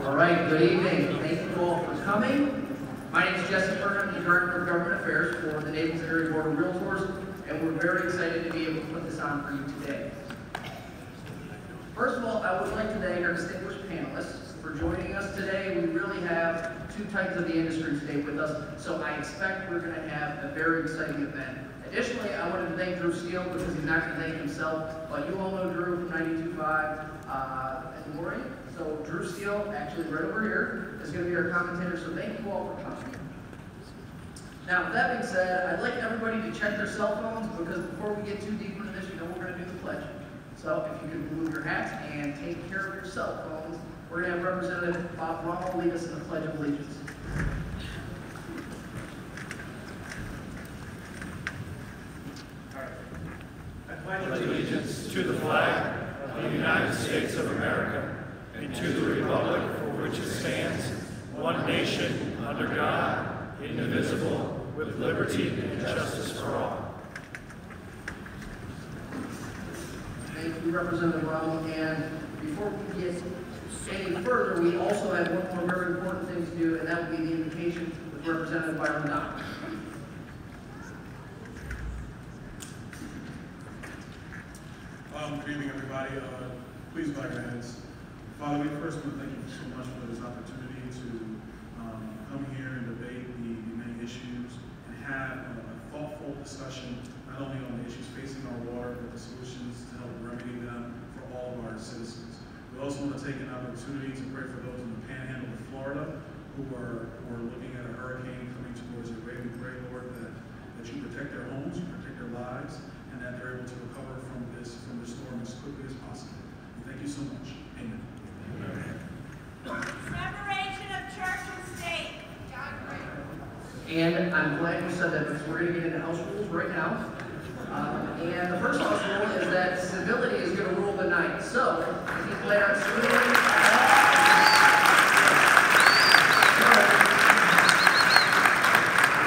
All right, good evening. Thank you all for coming. My name is Jesse Burke. I'm the Director of Government Affairs for the Naples Area Board of Realtors, and we're very excited to be able to put this on for you today. First of all, I would like to thank our distinguished panelists for joining us today. We really have two titans of the industry today with us, so I expect we're going to have a very exciting event. Additionally, I wanted to thank Drew Steele because he's not going to thank himself, but you all know Drew from 92.5 in the morning. So Drew Steele, actually right over here, is going to be our commentator, so thank you all for coming. Now, with that being said, I'd like everybody to check their cell phones because before we get too deep into this, you know we're going to do the pledge. So if you could remove your hats and take care of your cell phones, we're going to have Representative Bob Rummel lead us in the Pledge of Allegiance. I pledge allegiance to the flag of the United States of America and to the republic for which it stands, one nation, under God, indivisible, with liberty and justice for all. Thank you, Representative Rummel. And before we get any further, we also have one more very important thing to do, and that would be the invocation with Representative Byron Dodd. Good evening, everybody. Please bow your heads. Father, we first want to thank you so much for this opportunity to come here and debate the many issues and have a thoughtful discussion, not only on the issues facing our water, but the solutions to help remedy them for all of our citizens. We also want to take an opportunity to pray for those in the panhandle of Florida who are looking at a hurricane coming towards their way. We pray, Lord, that you protect their homes, you protect their lives, and that they're able to recover from this storm as quickly as possible. And thank you so much. Amen. Separation of church and state. John Gray. And I'm glad you said that because we're going to get into house rules right now. And the first house rule is that civility is going to rule the night. So, if you plan on civility,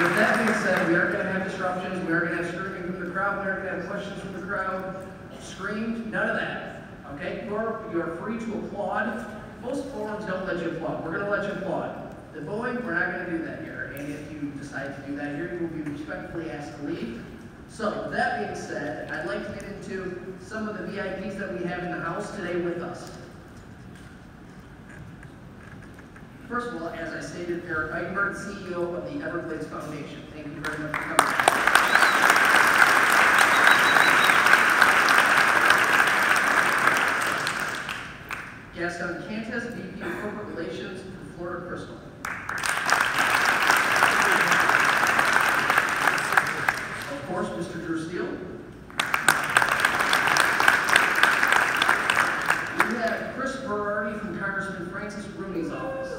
with that being said, we are going to have disruptions. We are going to have screaming from the crowd. We are going to have questions from the crowd. Screamed, none of that. Okay? You're free to applaud. Most forums don't let you applaud. We're going to let you applaud. The booing, we're not going to do that here. And if you decide to do that here, you will be respectfully asked to leave. So, with that being said, I'd like to get into some of the VIPs that we have in the house today with us. First of all, as I stated, Eric Eichenberg, CEO of the Everglades Foundation. Thank you very much for coming. Gaston Cantes, VP of Corporate Relations for Florida Crystal. Of course, Mr. Drew Steele. We have Chris Berardi from Congressman Francis Rooney's office.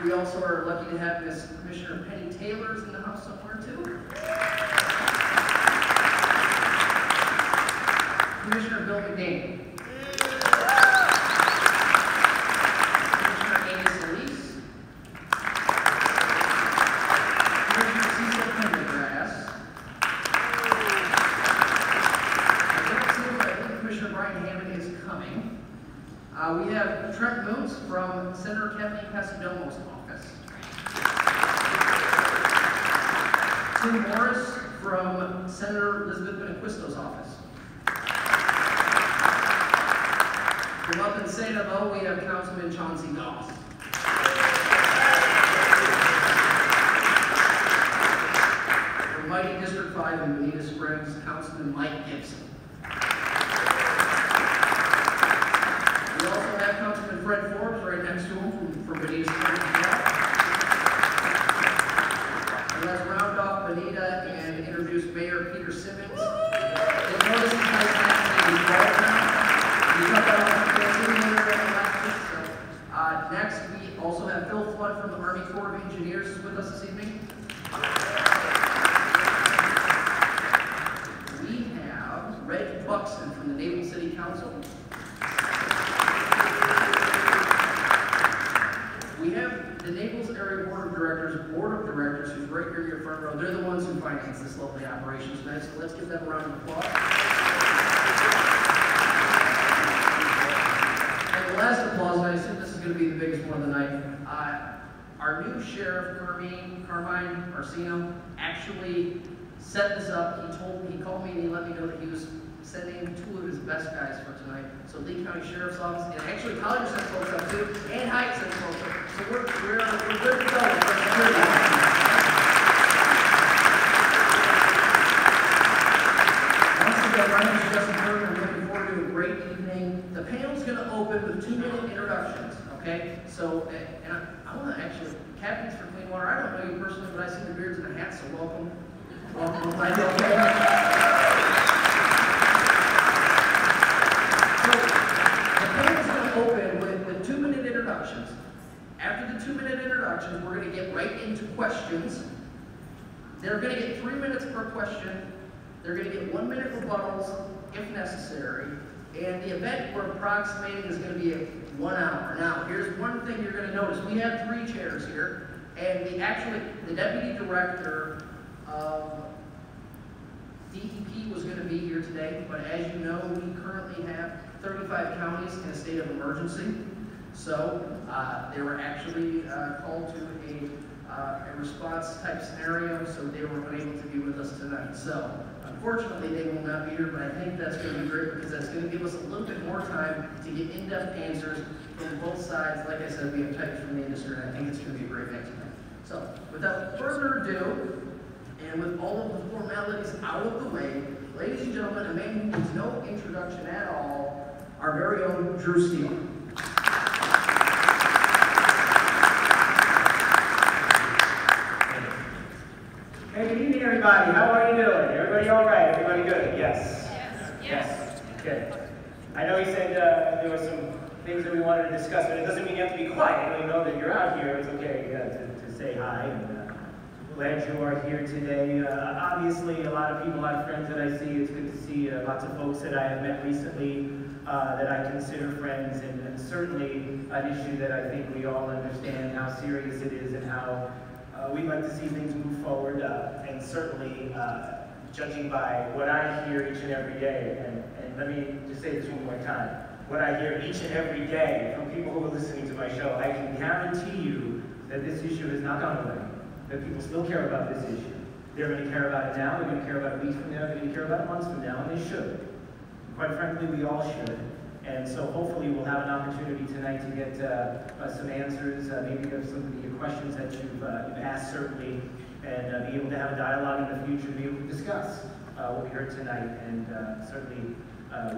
We also are lucky to have Miss Commissioner Penny Taylor's in the house somewhere too. Commissioner Bill McDaniel. Commissioner Amy Solis. Commissioner Cecil Pendergrass. I think Commissioner Brian Hammond is coming. We have Trent Moons from Senator Kathleen Pasadomo's office. Tim Morris from Senator Elizabeth Benequisto's office. From up in St. Avo, we have Councilman Chauncey Doss. From Mighty District 5 in Bonita Springs, Councilman Mike Gibson. We also have Councilman Fred Forbes right next to him from Bonita Springs as well. And let's round off Bonita and introduce Mayor Peter Simmons. You'll notice his nice hat is bald. Next, we also have Phil Flood from the Army Corps of Engineers with us this evening. We have Reg Buxton from the Naples City Council. We have the Naples Area Board of Directors, who's right here in your front row. They're the ones who finance this lovely operation tonight, so let's give them a round of applause. applause, and I assume this is going to be the biggest one of the night. Our new sheriff, Carmine Marcino, actually set this up. He called me and he let me know that he was sending 2 of his best guys for tonight. So Lee County Sheriff's Office, and actually Collier sent folks up too, and Hyatt sent folks up. So we're good to go. Once again, my name is Justin Curry. I'm looking forward to a great evening. The panel's going to open with 2-minute introductions. Okay? So, and I want to actually, Captains for Clean Water, I don't know you personally, but I see the beards and the hats, so welcome. Welcome. I know. Open with 2-minute introductions. After the 2-minute introductions, we're going to get right into questions. They're going to get 3 minutes per question. They're going to get 1-minute rebuttals if necessary. And the event we're approximating is going to be 1 hour. Now, here's one thing you're going to notice. We have 3 chairs here, and the deputy director of DEP was going to be here today, but as you know, we currently have 35 counties in a state of emergency. So they were actually called to a response type scenario, so they were unable to be with us tonight. So unfortunately, they will not be here, but I think that's going to be great because that's going to give us a little bit more time to get in-depth answers from both sides. Like I said, we have types from the industry, and I think it's going to be a great night tonight. So without further ado, and with all of the formalities out of the way, ladies and gentlemen, a man who needs no introduction at all, our very own Drew Steele. Hey, good evening, everybody. How are you doing? Everybody all right? Everybody good? Yes. Yes. Okay. I know he said there were some things that we wanted to discuss, but it doesn't mean you have to be quiet. We know that you're out here. It's okay to say hi. And, glad you are here today. Obviously, a lot of people, a lot of friends that I see. It's good to see lots of folks that I have met recently that I consider friends, and certainly an issue that I think we all understand how serious it is and how we'd like to see things move forward. And certainly, judging by what I hear each and every day, and let me just say this one more time, what I hear each and every day from people who are listening to my show, I can guarantee you that this issue has not gone away. That people still care about this issue. They're going to care about it now, they're going to care about it weeks from now, they're going to care about it months from now, and they should. Quite frankly, we all should. And so hopefully we'll have an opportunity tonight to get some answers, maybe there's some of your questions that you've asked certainly, and be able to have a dialogue in the future, be able to discuss what we heard tonight, and certainly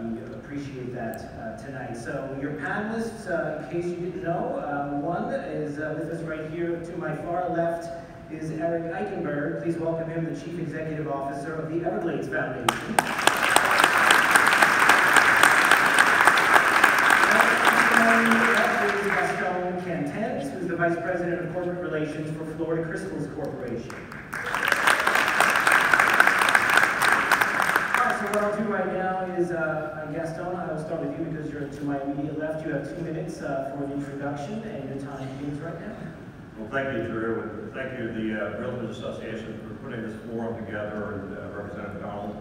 we appreciate that tonight. So your panelists, in case you didn't know, one is with us right here to my far left, is Eric Eichenberg. Please welcome him, the Chief Executive Officer of the Everglades Foundation. Gaston Cantens, who's the Vice President of Corporate Relations for Florida Crystals Corporation. So what I'll do right now is, Gaston, I will start with you because you're to my immediate left. You have 2 minutes for an introduction, and your time begins right now. Well, thank you, Drew. Thank you to the Realtors Association for putting this forum together, and Representative Donald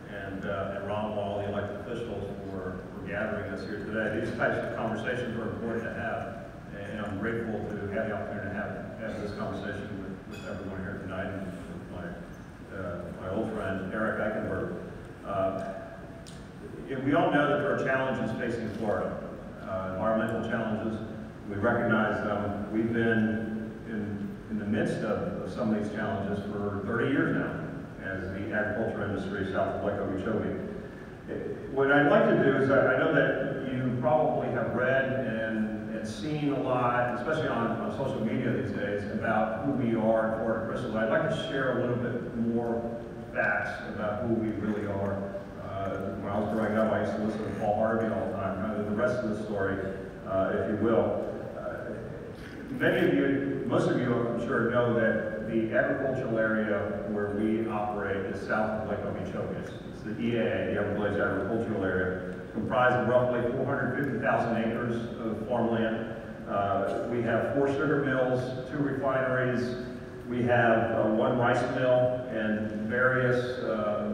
and Ron Wall, the elected officials, for gathering us here today. These types of conversations are important to have, and I'm grateful to have the opportunity to have this conversation with everyone here tonight, and with my old friend, Eric Eichenberg. We all know that there are challenges facing Florida, environmental challenges. We recognize them. We've been in the midst of some of these challenges for 30 years now as the agriculture industry south of Lake Okeechobee. What I'd like to do is, I know that you probably have read and seen a lot, especially on social media these days, about who we are at Florida Crystals. I'd like to share a little bit more facts about who we really are. When I was growing up, I used to listen to Paul Harvey all the time, kind of the rest of the story, if you will. Many of you, most of you I'm sure know that the agricultural area where we operate is south of Lake Okeechobee. It's the EAA, the Everglades Agricultural Area, comprised of roughly 450,000 acres of farmland. We have 4 sugar mills, 2 refineries. We have 1 rice mill and various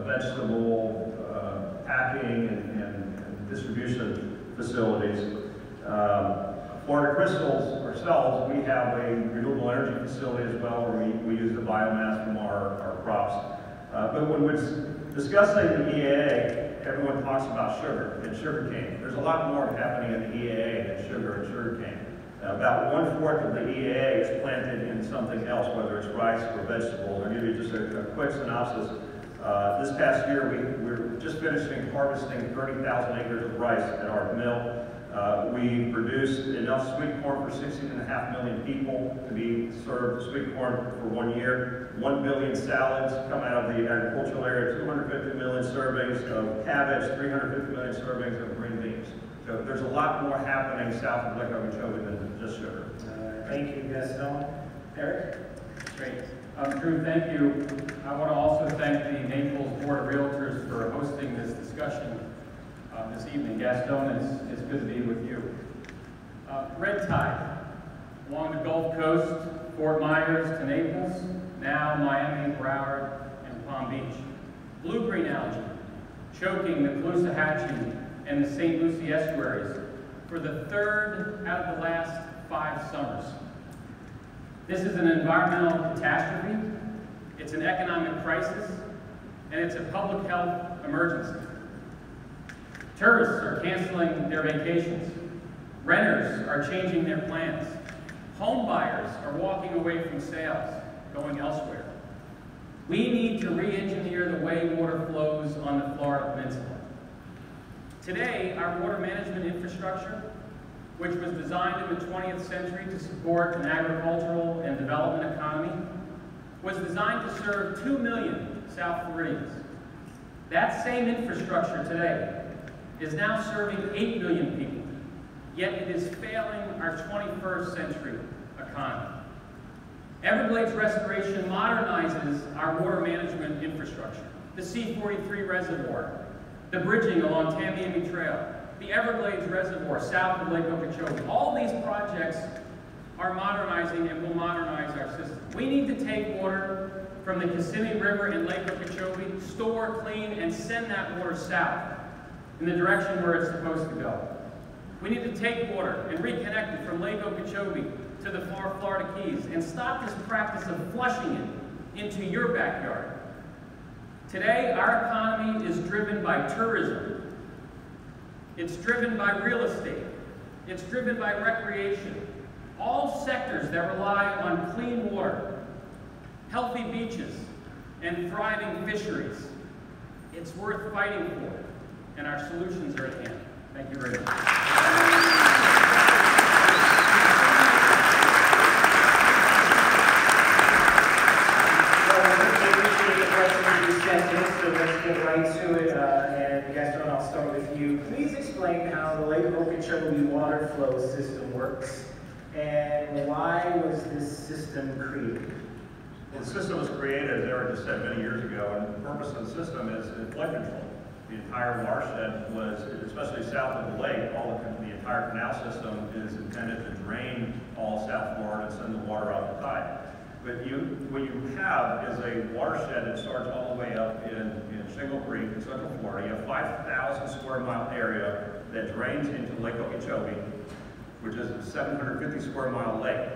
vegetable packing and distribution facilities. Florida Crystals ourselves, we have a renewable energy facility as well where we use the biomass from our crops. But when we're discussing the EAA, everyone talks about sugar and sugarcane. There's a lot more happening in the EAA than sugar and sugarcane. About 1/4 of the EAA is planted in something else, whether it's rice or vegetables. I'll give you just a quick synopsis. This past year, we're just finishing harvesting 30,000 acres of rice at our mill. We produced enough sweet corn for 16.5 million people to be served sweet corn for 1 year. 1 billion salads come out of the agricultural area, 250 million servings of cabbage, 350 million servings of green beans. So there's a lot more happening south of Lake Okeechobee than just sugar. Thank you, Gaston. Eric? Great. Drew, thank you. I want to also thank the Naples Board of Realtors for hosting this discussion this evening. Gaston, it's good to be with you. Red Tide, along the Gulf Coast, Fort Myers to Naples, now Miami, Broward, and Palm Beach. Blue-green algae, choking the Caloosahatchee and the St. Lucie estuaries for the third out of the last 5 summers. This is an environmental catastrophe, it's an economic crisis, and it's a public health emergency. Tourists are canceling their vacations. Renters are changing their plans. Home buyers are walking away from sales, going elsewhere. We need to re-engineer the way water flows on the Florida Peninsula. Today, our water management infrastructure, which was designed in the 20th century to support an agricultural and development economy, was designed to serve 2 million South Floridians. That same infrastructure today is now serving 8 million people, yet it is failing our 21st century economy. Everglades Restoration modernizes our water management infrastructure. The C-43 Reservoir, the bridging along Tamiami Trail, the Everglades Reservoir south of Lake Okeechobee. All these projects are modernizing and will modernize our system. We need to take water from the Kissimmee River in Lake Okeechobee, store, clean, and send that water south in the direction where it's supposed to go. We need to take water and reconnect it from Lake Okeechobee to the Florida Keys and stop this practice of flushing it into your backyard. Today, our economy is driven by tourism. It's driven by real estate. It's driven by recreation. All sectors that rely on clean water, healthy beaches, and thriving fisheries. It's worth fighting for, and our solutions are at hand. Thank you very much. So let's get right to it, and Gaston, I'll start with you. Please explain how the Lake Okeechobee water flow system works, and why was this system created? The system was created, as Eric just said, many years ago, and the purpose of the system is flood control. The entire watershed was, especially south of the lake, the entire canal system is intended to drain all South Florida and send the water out the tide. But what you have is a watershed that starts all the way up in Shingle Creek in Central Florida. You have 5,000 square mile area that drains into Lake Okeechobee, which is a 750 square mile lake.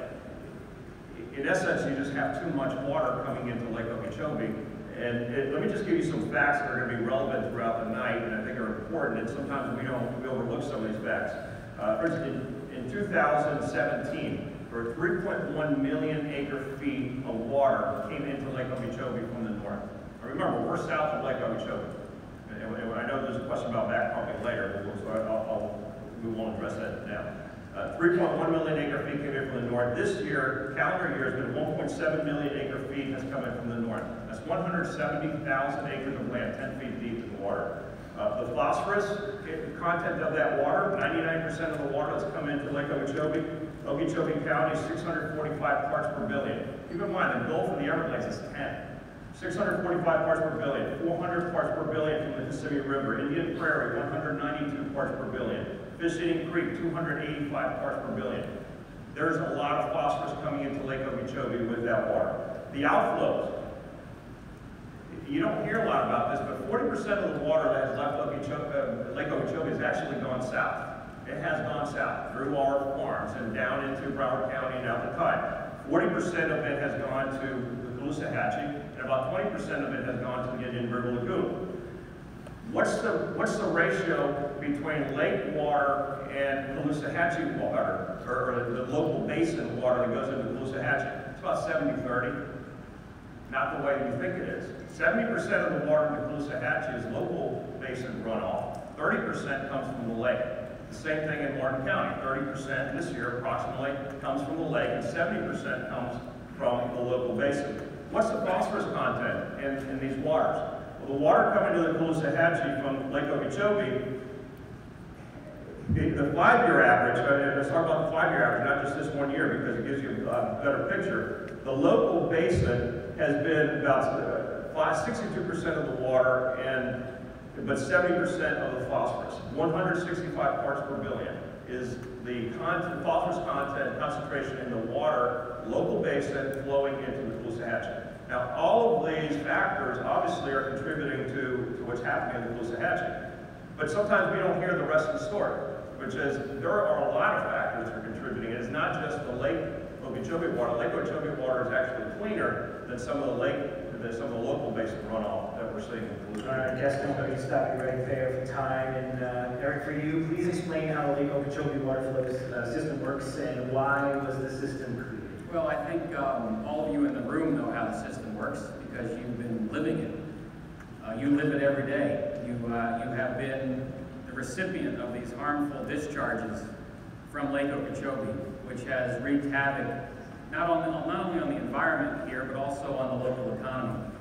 In essence, you just have too much water coming into Lake Okeechobee. And let me just give you some facts that are going to be relevant throughout the night, and I think are important, and sometimes we overlook some of these facts. For instance, in 2017, for 3.1 million acre feet of water came into Lake Okeechobee from the north. Now remember, we're south of Lake Okeechobee. And I know there's a question about backpumping later, so we won't address that now. 3.1 million acre feet came in from the north. This year, calendar year, has been 1.7 million acre feet has come in from the north. That's 170,000 acres of land, 10 feet deep in the water. The phosphorus content of that water, 99% of the water that's come into Lake Okeechobee County, 645 parts per billion. Keep in mind, the Gulf of the Everglades is 10. 645 parts per billion, 400 parts per billion from the Kissimmee River, Indian Prairie, 192 parts per billion, Fish Eating Creek, 285 parts per billion. There's a lot of phosphorus coming into Lake Okeechobee with that water. The outflows. You don't hear a lot about this, but 40% of the water that has left Lake Okeechobee has actually gone south. it has gone south through our farms and down into Broward County and out to Tide. 40% of it has gone to the Caloosahatchee, and about 20% of it has gone to the Indian River Lagoon. What's the ratio between lake water and Caloosahatchee water, or the local basin water that goes into Caloosahatchee? It's about 70-30. Not the way you think it is. 70% of the water in the Caloosahatchee is local basin runoff. 30% comes from the lake. The same thing in Martin County. 30% this year approximately comes from the lake, and 70% comes from the local basin. What's the phosphorus content in these waters? Well, the water coming to the Caloosahatchee from Lake Okeechobee, the 5-year average, let's talk about the 5-year average, not just this 1 year, because it gives you a better picture. The local basin has been about 62% of the water, but 70% of the phosphorus. 165 parts per billion is the phosphorus content concentration in the water, local basin flowing into the Caloosahatchee. Now, all of these factors obviously are contributing to what's happening in the Caloosahatchee. But sometimes we don't hear the rest of the story, which is there are a lot of factors that are contributing. It is not just the Lake Okeechobee water. Lake Okeechobee water is actually cleaner than some of the local basin runoff that we're seeing in the Caloosahatchee. All right, Gaston, let me stop you right there for time. And Eric, for you, please explain how the Lake Okeechobee water flow system works and why was the system created? Well, I think all of you in the room know how the system works because you've been living it. You live it every day. You have been the recipient of these harmful discharges from Lake Okeechobee, which has wreaked havoc not only on the environment here, but also on the local economy.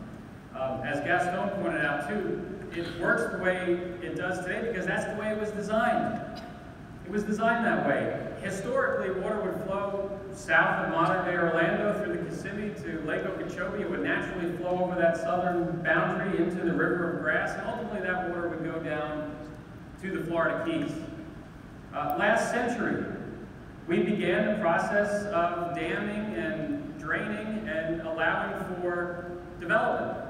As Gaston pointed out too, it works the way it does today because that's the way it was designed. It was designed that way. Historically, water would flow south of modern-day Orlando through the Kissimmee to Lake Okeechobee. It would naturally flow over that southern boundary into the River of Grass, and ultimately that water would go down to the Florida Keys. Last century, we began the process of damming and draining and allowing for development.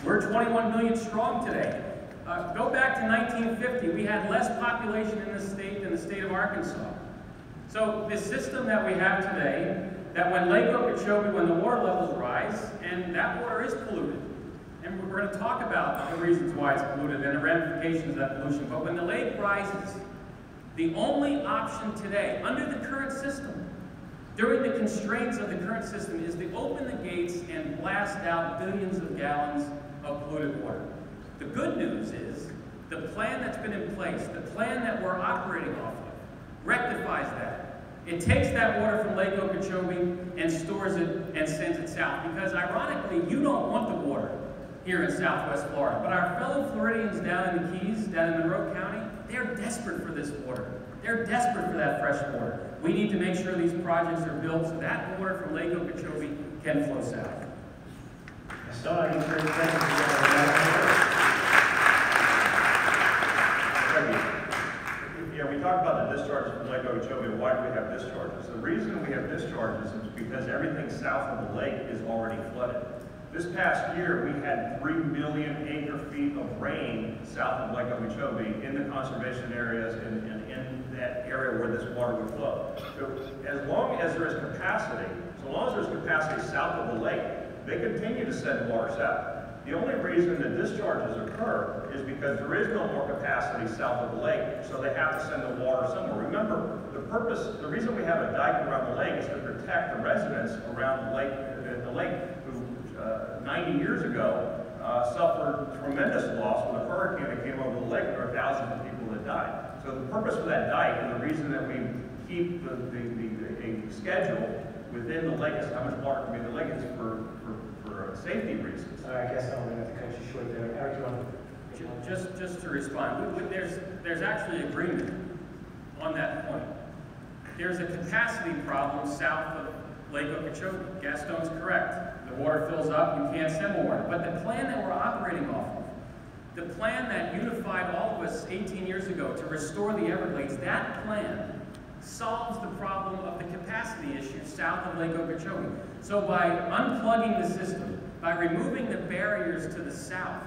We're 21 million strong today. Go back to 1950, we had less population in this state than the state of Arkansas. So the system that we have today, that when Lake Okeechobee, when the water levels rise, and that water is polluted, and we're going to talk about the reasons why it's polluted and the ramifications of that pollution, but when the lake rises, the only option today, under the current system, during the constraints of the current system, is to open the gates and blast out billions of gallons of polluted water. The good news is, the plan that's been in place, the plan that we're operating off of, rectifies that. It takes that water from Lake Okeechobee and stores it and sends it south. Because ironically, you don't want the water here in Southwest Florida. But our fellow Floridians down in the Keys, down in Monroe County, they're desperate for this water. They're desperate for that fresh water. We need to make sure these projects are built so that water from Lake Okeechobee can flow south. So I encourage you. Yeah, we talked about the discharges from Lake Okeechobee. Why do we have discharges? The reason we have discharges is because everything south of the lake is already flooded. This past year, we had 3 million acre-feet of rain south of Lake Okeechobee in the conservation areas and in that area where this water would flow. So as long as there is capacity, so long as there's capacity south of the lake, they continue to send water south. The only reason the discharges occur is because there is no more capacity south of the lake, so they have to send the water somewhere. Remember, the reason we have a dike around the lake is to protect the residents around the lake who 90 years ago suffered tremendous loss with a hurricane that came over the lake. There were thousands of people that died. So the purpose for that dike and the reason that we keep a schedule within the lake as to how much water can be in the lake is for safety reasons. All right, I guess I'm going to have to cut you short there. Eric, you want to? Just to respond, there's actually agreement on that point. There's a capacity problem south of Lake Okeechobee. Gaston's correct. The water fills up, you can't send more water. But the plan that we're operating off of, the plan that unified all of us 18 years ago to restore the Everglades, that plan solves the problem of the capacity issue south of Lake Okeechobee. So by unplugging the system, by removing the barriers to the south,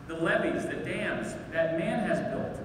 the levees, the dams that man has built,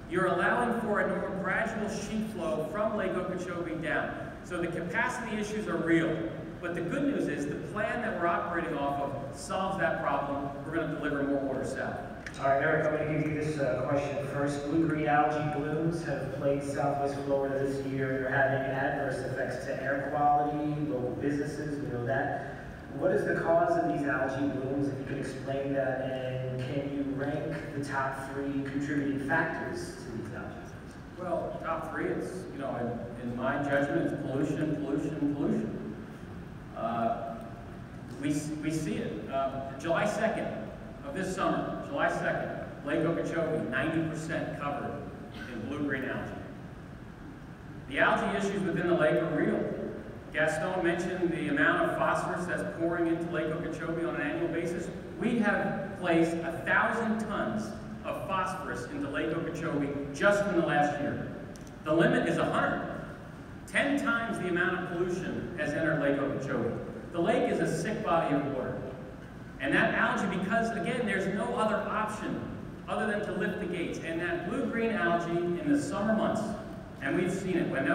you're allowing for a more gradual sheet flow from Lake Okeechobee down. So the capacity issues are real. But the good news is the plan that we're operating off of solves that problem. We're going to deliver more water south. All right, Eric, I'm going to give you this question first. Blue-green algae blooms have plagued Southwest Florida this year. They're having adverse effects to air quality, local businesses, we know that. What is the cause of these algae blooms, if you can explain that, and can you rank the top 3 contributing factors to these algae blooms? Well, top 3, it's, you know, in my judgment, it's pollution, pollution, pollution. We see it. July 2nd of this summer, July 2nd, Lake Okeechobee, 90% covered in blue-green algae. The algae issues within the lake are real. Gaston mentioned the amount of phosphorus that's pouring into Lake Okeechobee on an annual basis. We have placed 1,000 tons of phosphorus into Lake Okeechobee just in the last year. The limit is 100. 10 times the amount of pollution has entered Lake Okeechobee. The lake is a sick body of water. And that algae, because again, there's no other option other than to lift the gates. And that blue-green algae in the summer months, and we've seen it, when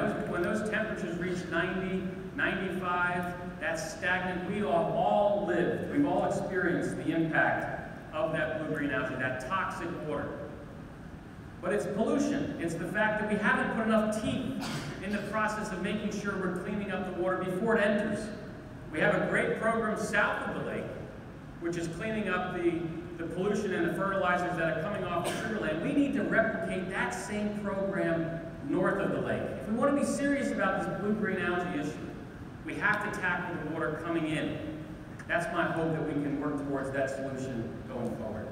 those temperatures reach 90, 95, that's stagnant. We all lived, we've all experienced the impact of that blue-green algae, that toxic water. But it's pollution. It's the fact that we haven't put enough teeth in the process of making sure we're cleaning up the water before it enters. We have a great program south of the lake, which is cleaning up the pollution and the fertilizers that are coming off the sugarland. We need to replicate that same program north of the lake. If we want to be serious about this blue-green algae issue, we have to tackle the water coming in. That's my hope, that we can work towards that solution going forward.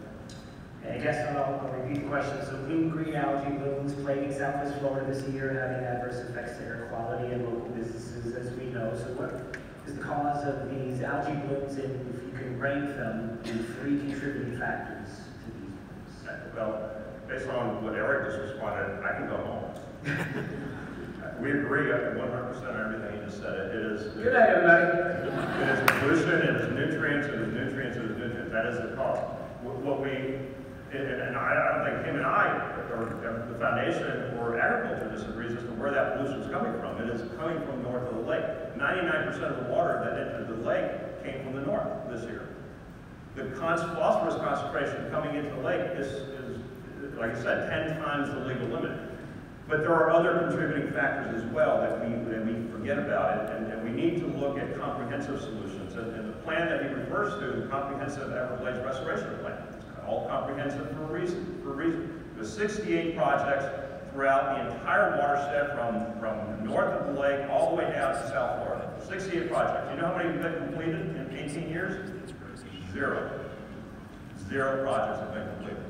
And I guess I'll repeat the question. So blue-green algae blooms plaguing Southwest Florida this year, having adverse effects to air quality and local businesses, as we know. So what is the cause of these algae blooms, and if you can rank them in 3 contributing factors to these blooms? Well, based on what Eric just responded, I can go home. We agree 100% on everything he just said. It is. Good night, everybody. It is pollution, it is nutrients, it is nutrients, it is nutrients. That is the cause. What we, and I don't think him and I, or the foundation or agriculture disagrees as to where that pollution is coming from. It is coming from north of the lake. 99% of the water that entered the lake came from the north this year. The phosphorus concentration coming into the lake is, like I said, 10 times the legal limit. But there are other contributing factors as well that we forget about, and we need to look at comprehensive solutions. And the plan that he refers to, the Comprehensive Everglades Restoration Plan, it's all comprehensive for a reason. There's 68 projects throughout the entire watershed from north of the lake all the way down to South Florida. 68 projects. You know how many have been completed in 18 years? 0. 0 projects have been completed.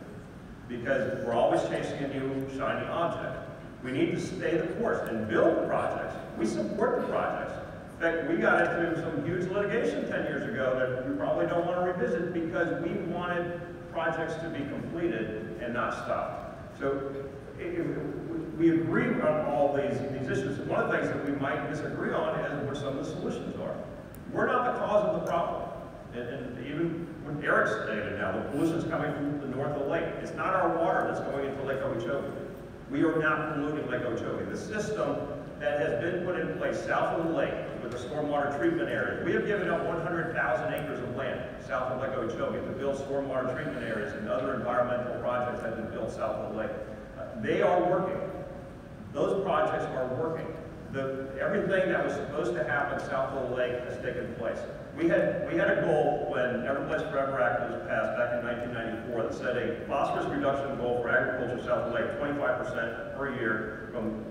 Because we're always chasing a new shiny object. We need to stay the course and build the projects. We support the projects. In fact, we got into some huge litigation 10 years ago that we probably don't want to revisit because we wanted projects to be completed and not stopped. So we agree on all these issues. One of the things that we might disagree on is what some of the solutions are. We're not the cause of the problem. And even when Eric stated now, the pollution is coming from the north of the lake. It's not our water that's going into Lake Okeechobee. We are not polluting Lake Okeechobee. The system that has been put in place south of the lake with the stormwater treatment areas, we have given up 100,000 acres of land south of Lake Okeechobee to build stormwater treatment areas, and other environmental projects have been built south of the lake. They are working. Those projects are working. Everything that was supposed to happen south of the lake has taken place. We had a goal when Everglades Forever Act was passed back in 1994 that set a phosphorus reduction goal for agriculture south of the lake, 25% per year from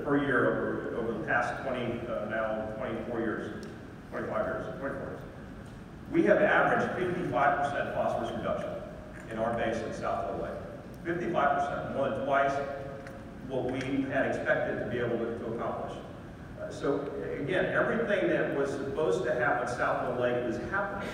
per year over the past 24 years. We have averaged 55% phosphorus reduction in our basin south of the lake. 55%, more than twice what we had expected to be able to accomplish. So again, everything that was supposed to happen south of the lake is happening.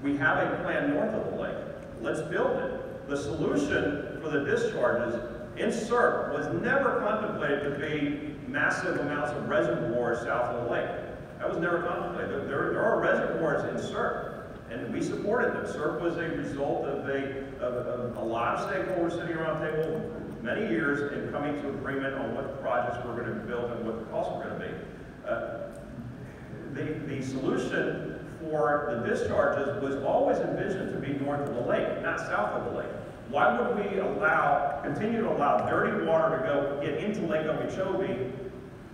We have a plan north of the lake. Let's build it. The solution for the discharges in SERP was never contemplated to be massive amounts of reservoirs south of the lake. That was never contemplated. There are reservoirs in SERP, and we supported them. SERP was a result of a lot of stakeholders sitting around the table, many years in coming to agreement on what projects we're going to build and what the costs were going to be. The solution for the discharges was always envisioned to be north of the lake, not south of the lake. Why would we continue to allow dirty water to get into Lake Okeechobee,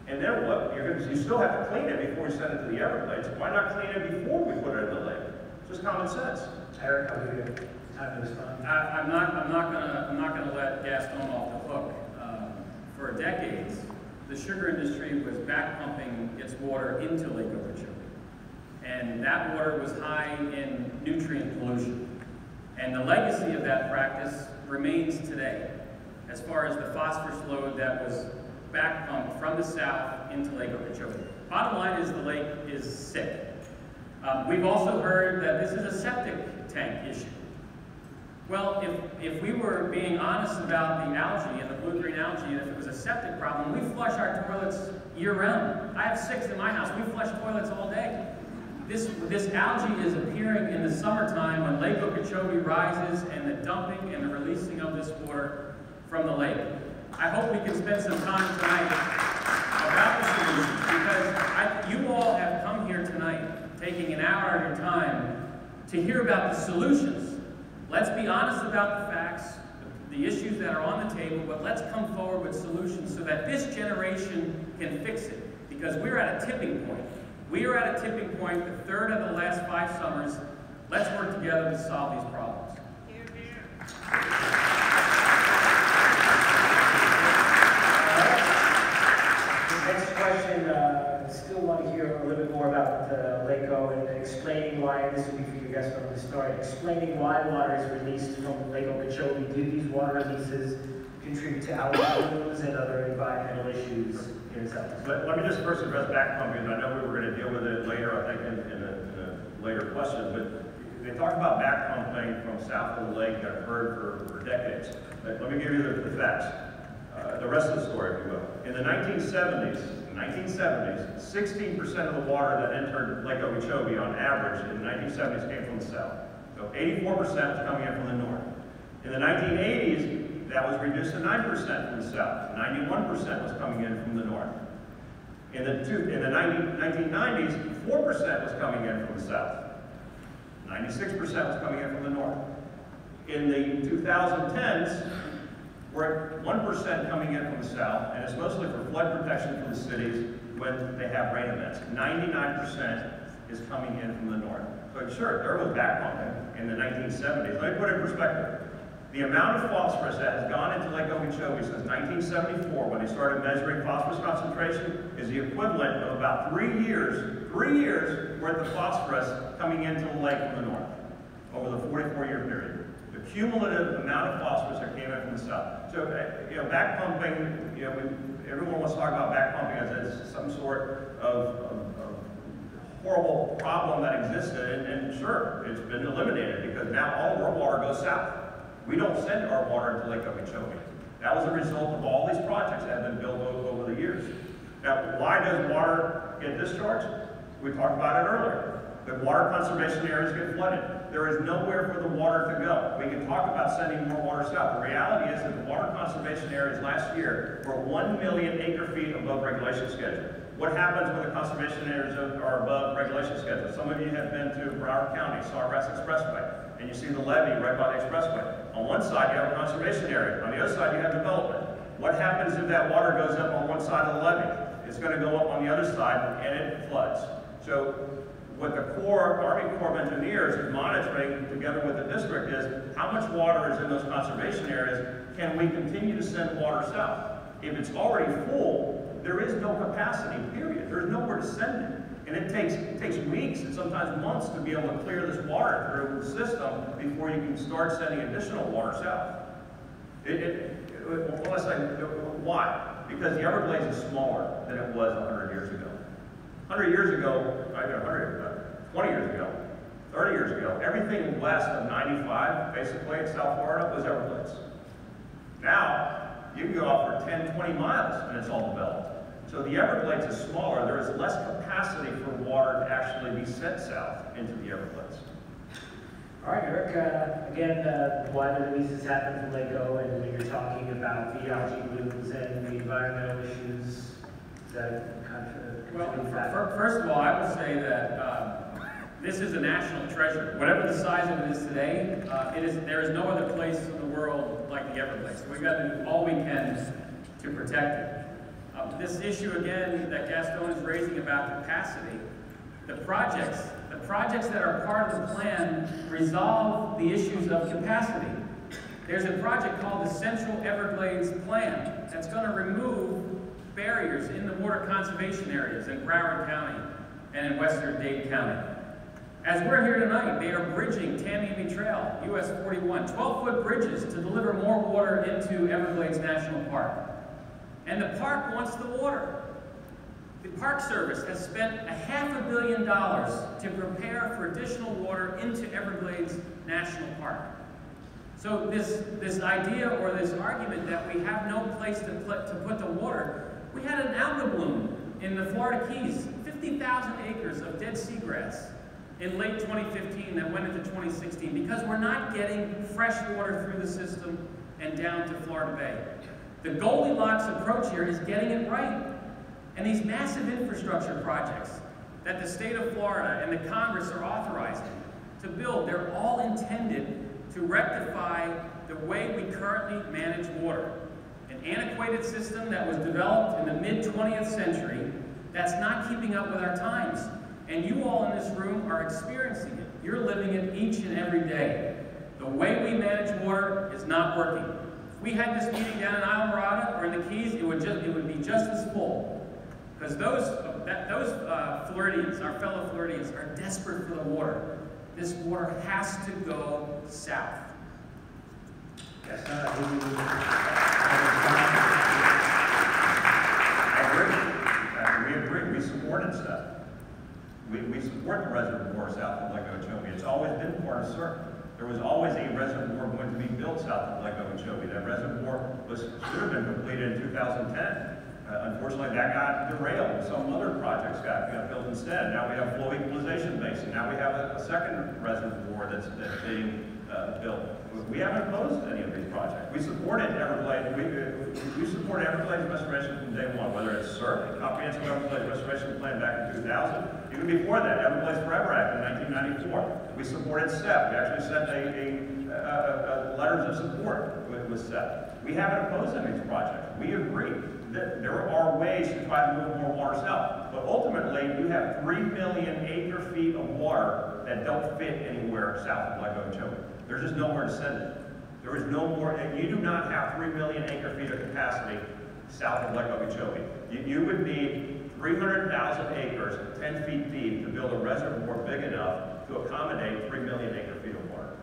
and then what? You still have to clean it before you send it to the Everglades. Why not clean it before we put it in the lake? Just common sense. Eric, I'll give you time to respond. I'm not gonna let Gaston off the hook. For decades, the sugar industry was back pumping its water into Lake Okeechobee. And that water was high in nutrient pollution. And the legacy of that practice remains today, as far as the phosphorus load that was back pumped from the south into Lake Okeechobee. Bottom line is the lake is sick. We've also heard that this is a septic tank issue. Well, if we were being honest about the algae and the blue-green algae, and if it was a septic problem, we flush our toilets year-round. I have 6 in my house. We flush toilets all day. This algae is appearing in the summertime when Lake Okeechobee rises and the dumping and the releasing of this water from the lake. I hope we can spend some time tonight about the solution, because you all have come here tonight taking an hour of your time to hear about the solutions. Let's be honest about the facts, the issues that are on the table, but let's come forward with solutions so that this generation can fix it, because we're at a tipping point. We are at a tipping point, the third of the last 5 summers. Let's work together to solve these problems. Hear, hear. Next question, I still want to hear a little bit more about LACO and explaining why, and this will be for you guys from the start, explaining why water is released from Lake Okeechobee. Do these water releases contribute to algae blooms and other environmental issues here in South? But let me just first address back pumping. I know we were going to deal with it later, I think, in a later question, but they talk about back pumping from south of the lake that I've heard for decades. Let me give you the facts. The rest of the story, if you will. In the 1970s, 16% of the water that entered Lake Okeechobee on average in the 1970s came from the south. So 84% was coming in from the north. In the 1980s, that was reduced to 9% from the south. 91% was coming in from the north. In the 1990s, 4% was coming in from the south. 96% was coming in from the north. In the 2010s, we're at 1% coming in from the south, and it's mostly for flood protection for the cities when they have rain events. 99% is coming in from the north. So sure, there was back pumping in the 1970s. Let me put it in perspective. The amount of phosphorus that has gone into Lake Okeechobee since 1974, when they started measuring phosphorus concentration, is the equivalent of about 3 years worth of phosphorus coming into the lake from the north over the 44-year period. The cumulative amount of phosphorus that came in from the south. So, back pumping, everyone wants to talk about back pumping as some sort of horrible problem that existed, and sure, it's been eliminated because now all of our water goes south. We don't send our water into Lake Okeechobee. That was a result of all these projects that have been built over the years. Now, why does water get discharged? We talked about it earlier. The water conservation areas get flooded. There is nowhere for the water to go. We can talk about sending more water south. The reality is that the water conservation areas last year were 1 million acre-feet above regulation schedule. What happens when the conservation areas are above regulation schedule? Some of you have been to Broward County, Sawgrass Expressway, and you see the levee right by the expressway. On one side, you have a conservation area. On the other side, you have development. What happens if that water goes up on one side of the levee? It's going to go up on the other side, and it floods. So what the Army Corps of Engineers is monitoring together with the district is how much water is in those conservation areas. Can we continue to send water south? If it's already full, there is no capacity, period. There's nowhere to send it. And it takes weeks and sometimes months to be able to clear this water through the system before you can start sending additional water south. Why? Because the Everglades is smaller than it was 100 years ago. 100 years ago, 20 years ago, 30 years ago, everything west of 95, basically in South Florida, was Everglades. Now, you can go out for 10, 20 miles and it's all developed. So the Everglades is smaller. There is less capacity for water to actually be sent south into the Everglades. All right, Eric, again, why the releases happen from Lake-O, and when you're talking about the algae blooms and the environmental issues, is that a Well, contributing factor? first of all, I would say that this is a national treasure. Whatever the size of it is today, there is no other place in the world like the Everglades. So we've got to do all we can to protect it. This issue, again, that Gaston is raising about capacity, the projects that are part of the plan resolve the issues of capacity. There's a project called the Central Everglades Plan that's going to remove barriers in the water conservation areas in Broward County and in western Dade County. As we're here tonight, they are bridging Tamiami Trail, US 41, 12-foot bridges to deliver more water into Everglades National Park. And the park wants the water. The Park Service has spent $500 million to prepare for additional water into Everglades National Park. So this idea or this argument that we have no place to put the water, we had an alga bloom in the Florida Keys, 50,000 acres of dead seagrass in late 2015 that went into 2016 because we're not getting fresh water through the system and down to Florida Bay. The Goldilocks approach here is getting it right. And these massive infrastructure projects that the state of Florida and the Congress are authorizing to build, they're all intended to rectify the way we currently manage water. An antiquated system that was developed in the mid-20th century that's not keeping up with our times. And you all in this room are experiencing it. You're living it each and every day. The way we manage water is not working. If we had this meeting down in Islamorada or in the Keys, it would be just as full. Because those Floridians, our fellow Floridians, are desperate for the water. This water has to go south. Yes, We agree. We support it, Seth. We support the reservoir south of Lake Okeechobee. It's always been part of CERC. There was always a reservoir going to be built south of Lake Okeechobee. That reservoir should have been completed in 2010. Unfortunately, that got derailed. Some other projects got built instead. Now we have flow equalization basin. Now we have a second reservoir that's being built. We haven't opposed any of these projects. We supported Everglades. We supported Everglades restoration from day one, whether it's CERC, Comprehensive Everglades Restoration Plan back in 2000, even before that, Everglades Forever Act in 1994. We supported SEP. We actually sent a letters of support with SEP. We haven't opposed any of these projects. We agree that there are ways to try to move more water south. But ultimately, you have 3 million acre-feet of water that don't fit anywhere south of Lake Okeechobee. There's just nowhere to send it. There is no more, you do not have 3 million acre-feet of capacity south of Lake Okeechobee. You would need 300,000 acres, 10 feet deep, to build a reservoir big enough to accommodate 3 million acre-feet of water.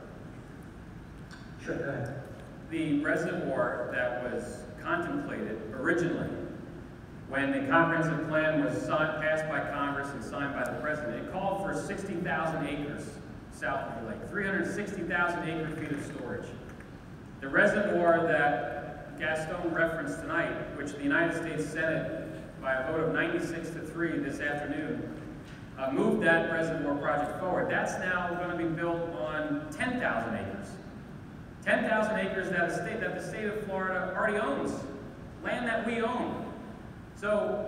Sure, go ahead. The reservoir that was contemplated originally, when the comprehensive plan was passed by Congress and signed by the President, it called for 60,000 acres south of the lake, 360,000 acre-feet of storage. The reservoir that Gaston referenced tonight, which the United States Senate, by a vote of 96-3 this afternoon, moved that reservoir project forward. That's now going to be built on 10,000 acres. 10,000 acres that the state of Florida already owns, land that we own. So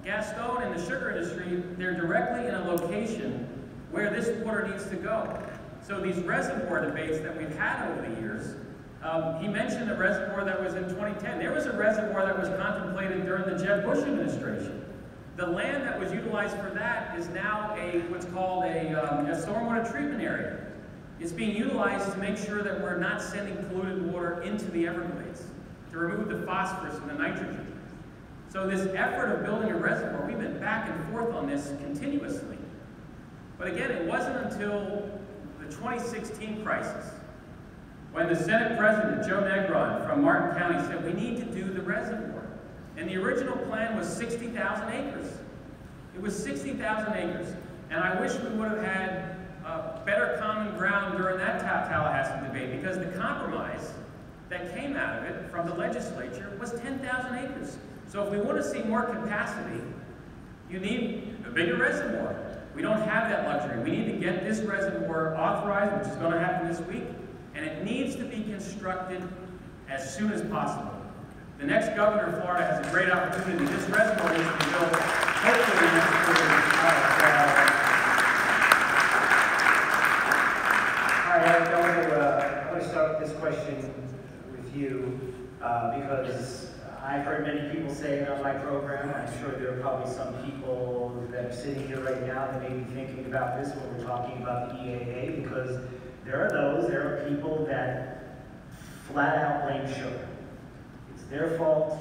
Gaston and the sugar industry, they're directly in a location where this water needs to go. So these reservoir debates that we've had over the years, he mentioned the reservoir that was in 2010. There was a reservoir that was contemplated during the Jeb Bush administration. The land that was utilized for that is now what's called a stormwater treatment area. It's being utilized to make sure that we're not sending polluted water into the Everglades, to remove the phosphorus and the nitrogen. So this effort of building a reservoir, we've been back and forth on this continuously. But again, it wasn't until the 2016 crisis when the Senate President, Joe Negron from Martin County, said we need to do the reservoir. And the original plan was 60,000 acres. It was 60,000 acres. And I wish we would have had better common ground during that Tallahassee debate, because the compromise that came out of it from the legislature was 10,000 acres. So if we want to see more capacity, you need a bigger reservoir. We don't have that luxury. We need to get this reservoir authorized, which is going to happen this week, and it needs to be constructed as soon as possible. The next governor of Florida has a great opportunity. This reservoir needs to be built hopefully next quarter. All right, Eric, I want to start with this question with you because I've heard many people say it on my program. I'm sure there are probably some people that are sitting here right now that may be thinking about this when we're talking about the EAA, because there are people that flat out blame sugar. It's their fault,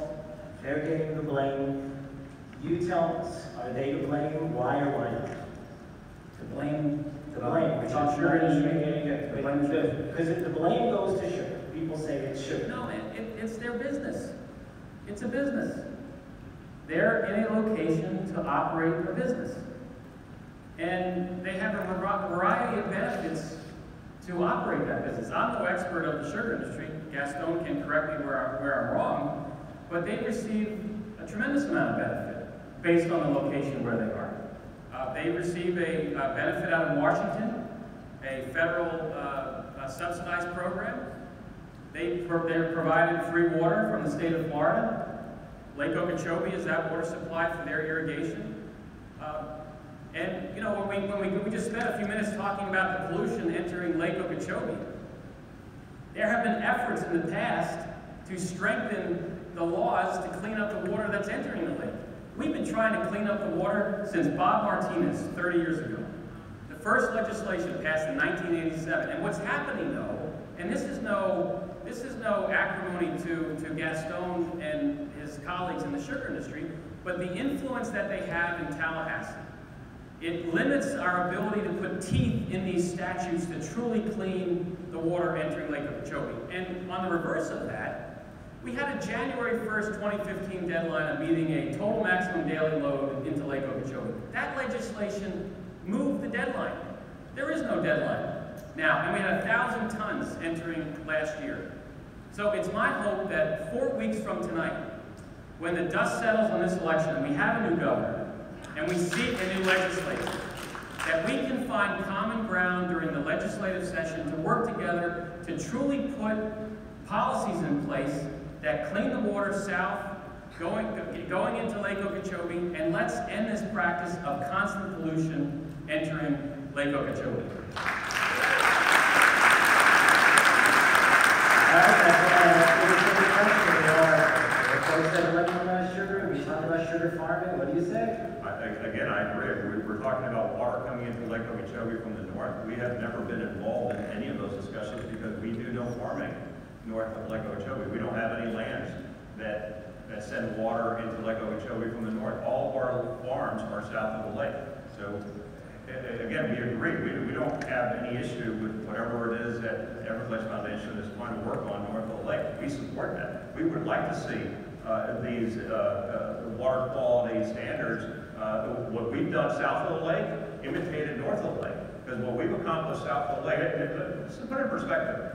they're getting the blame. You tell us, are they to blame? Why or why not? To blame The blame. It's on sugar industry. Because the blame goes to sugar. People say it's sugar. No, it's their business. It's a business. They're in a location to operate a business. And they have a variety of benefits to operate that business. I'm no expert of the sugar industry. Gaston can correct me where I'm wrong, but they receive a tremendous amount of benefit based on the location where they are. They receive a benefit out of Washington, a federal subsidized program. They're provided free water from the state of Florida. Lake Okeechobee is that water supply for their irrigation. And you know, when we just spent a few minutes talking about the pollution entering Lake Okeechobee, there have been efforts in the past to strengthen the laws to clean up the water that's entering the lake. We've been trying to clean up the water since Bob Martinez 30 years ago. The first legislation passed in 1987. And what's happening though, and this is no acrimony to Gaston and his colleagues in the sugar industry, but the influence that they have in Tallahassee, it limits our ability to put teeth in these statutes to truly clean the water entering Lake Okeechobee. And on the reverse of that, we had a January 1st, 2015 deadline of meeting a total maximum daily load into Lake Okeechobee. That legislation moved the deadline. There is no deadline now, and we had 1,000 tons entering last year. So it's my hope that 4 weeks from tonight, when the dust settles on this election and we have a new governor, and we seat a new legislature, that we can find common ground during the legislative session to work together to truly put policies in place that clean the water south, going into Lake Okeechobee, and let's end this practice of constant pollution entering Lake Okeechobee. Folks that are looking about sugar, we talk about sugar farming, what do you say? Again, I agree. We're talking about water coming into Lake Okeechobee from the north. We have never been involved in any of those discussions because we do no farming north of Lake Okeechobee. We don't have any lands that send water into Lake Okeechobee from the north. All of our farms are south of the lake. So, again, we agree. We don't have any issue with whatever it is that Everglades Foundation is trying to work on north of the lake. We support that. We would like to see these water quality standards, what we've done south of the lake, imitated north of the lake. Because what we've accomplished south of the lake, just to put it in perspective,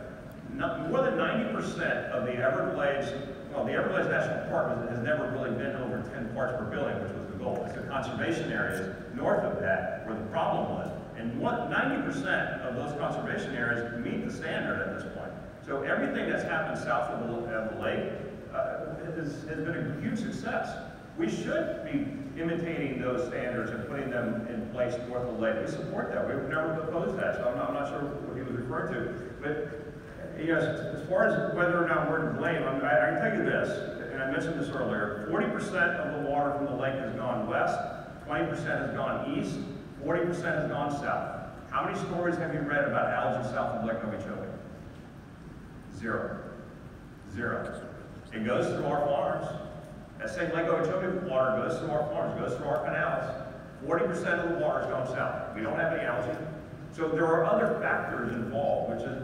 more than 90% of the Everglades, well, the Everglades National Park has never really been over 10 parts per billion, which was the goal. It's the conservation areas north of that where the problem was. And 90% of those conservation areas meet the standard at this point. So everything that's happened south of the lake has been a huge success. We should be imitating those standards and putting them in place north of the lake. We support that. We've never opposed that, so I'm not sure what he was referring to. But yes, as far as whether or not we're to blame, I can tell you this, and I mentioned this earlier, 40% of the water from the lake has gone west, 20% has gone east, 40% has gone south. How many stories have you read about algae south of Lake Okeechobee? Zero. Zero. It goes through our farms. That same Lake Okeechobee water goes through our farms, goes through our canals. 40% of the water is going south. We don't have any algae. So there are other factors involved, which is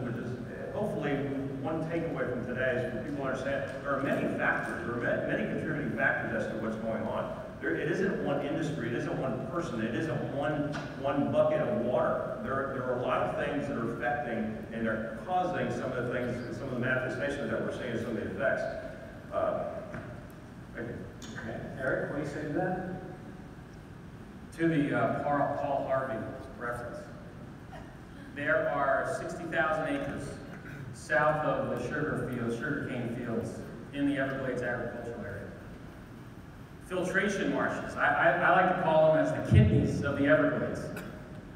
hopefully one takeaway from today is for people to understand there are many factors, there are many contributing factors as to what's going on. It isn't one industry, it isn't one person, it isn't one bucket of water. There are a lot of things that are affecting and they're causing some of the things, some of the manifestations that we're seeing, some of the effects. Okay. Eric, what do you say to that? to the Paul Harvey reference. There are 60,000 acres south of the sugarcane fields in the Everglades agricultural area. Filtration marshes, I like to call them as the kidneys of the Everglades.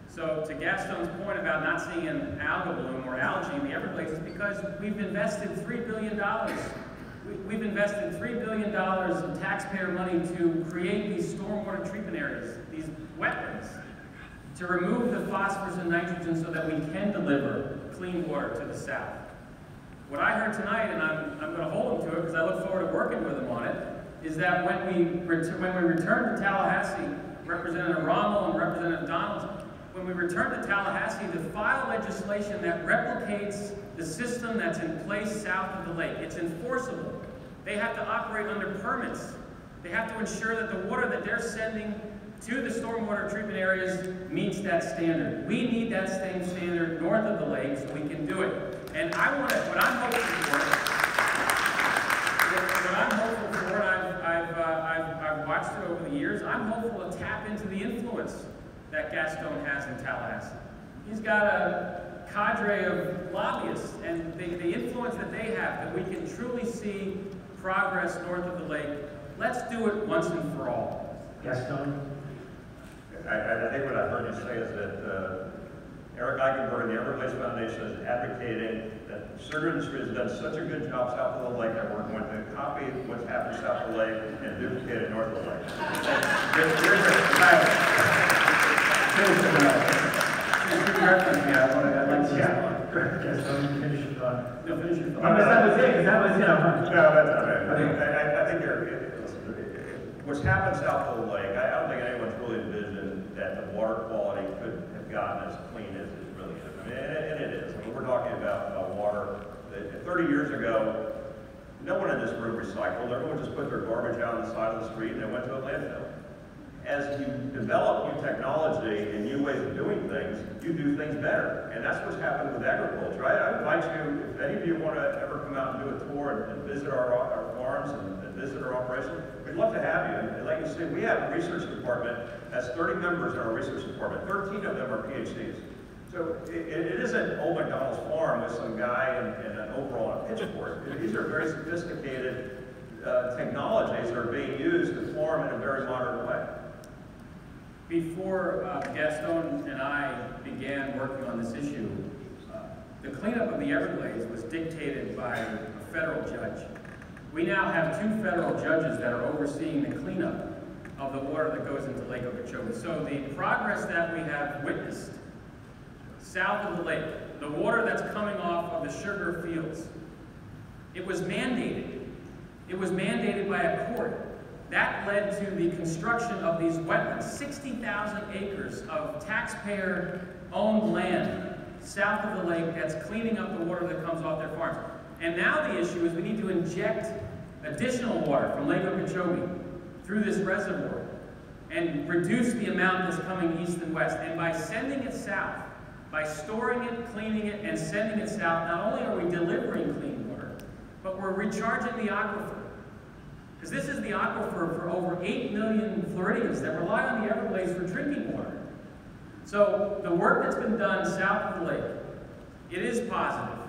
So to Gaston's point about not seeing an algal bloom or algae in the Everglades, it's because we've invested $3 billion. We've invested $3 billion in taxpayer money to create these stormwater treatment areas, these wetlands, to remove the phosphorus and nitrogen so that we can deliver clean water to the south. What I heard tonight, and I'm going to hold them to it because I look forward to working with them on it, is that when we return to Tallahassee, Representative Rommel and Representative Donald, when we return to Tallahassee, to file legislation that replicates the system that's in place south of the lake. It's enforceable. They have to operate under permits. They have to ensure that the water that they're sending to the stormwater treatment areas meets that standard. We need that same standard north of the lake so we can do it. And what I'm hoping for, and I've watched it over the years, I'm hopeful to tap into the influence that Gaston has in Tallahassee. He's got a cadre of lobbyists, and the influence that they have, that we can truly see progress north of the lake. Let's do it once and for all. Gaston? I think what I heard you say is that Eric Eichenberg and the Everglades Foundation is advocating that the sugar industry has done such a good job south of the lake that we're going to copy what's happened south of the lake and duplicate it north of the lake. What's happened south of the lake, I don't think anyone's really envisioned that the water quality could have gotten as clean as it really is. I mean, and it is. I mean, we're talking about water that 30 years ago, no one in this room recycled. Everyone just put their garbage out on the side of the street and it went to a landfill. As you develop new technology and new ways of doing things, you do things better. And that's what's happened with agriculture. I invite you, if any of you want to ever come out and do a tour and visit our farms and visit our operation, we'd love to have you. And like you say, we have a research department that's 30 members in our research department. 13 of them are PhDs. So it isn't Old McDonald's farm with some guy in an overall and a pitchfork. These are very sophisticated technologies that are being used to farm in a very modern way. Before Gaston and I began working on this issue, the cleanup of the Everglades was dictated by a federal judge. We now have 2 federal judges that are overseeing the cleanup of the water that goes into Lake Okeechobee. So the progress that we have witnessed south of the lake, the water that's coming off of the sugar fields, it was mandated. It was mandated by a court. That led to the construction of these wetlands, 60,000 acres of taxpayer-owned land south of the lake that's cleaning up the water that comes off their farms. And now the issue is we need to inject additional water from Lake Okeechobee through this reservoir and reduce the amount that's coming east and west. And by sending it south, by storing it, cleaning it, and sending it south, not only are we delivering clean water, but we're recharging the aquifer. Because this is the aquifer for over 8 million Floridians that rely on the Everglades for drinking water. So the work that's been done south of the lake, it is positive.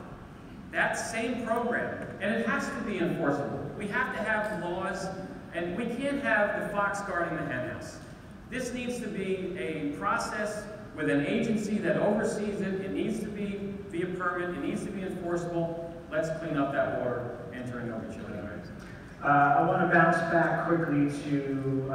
That same program, and it has to be enforceable. We have to have laws, and we can't have the fox guarding the henhouse. This needs to be a process with an agency that oversees it. It needs to be via permit. It needs to be enforceable. Let's clean up that water entering Okeechobee. I want to bounce back quickly to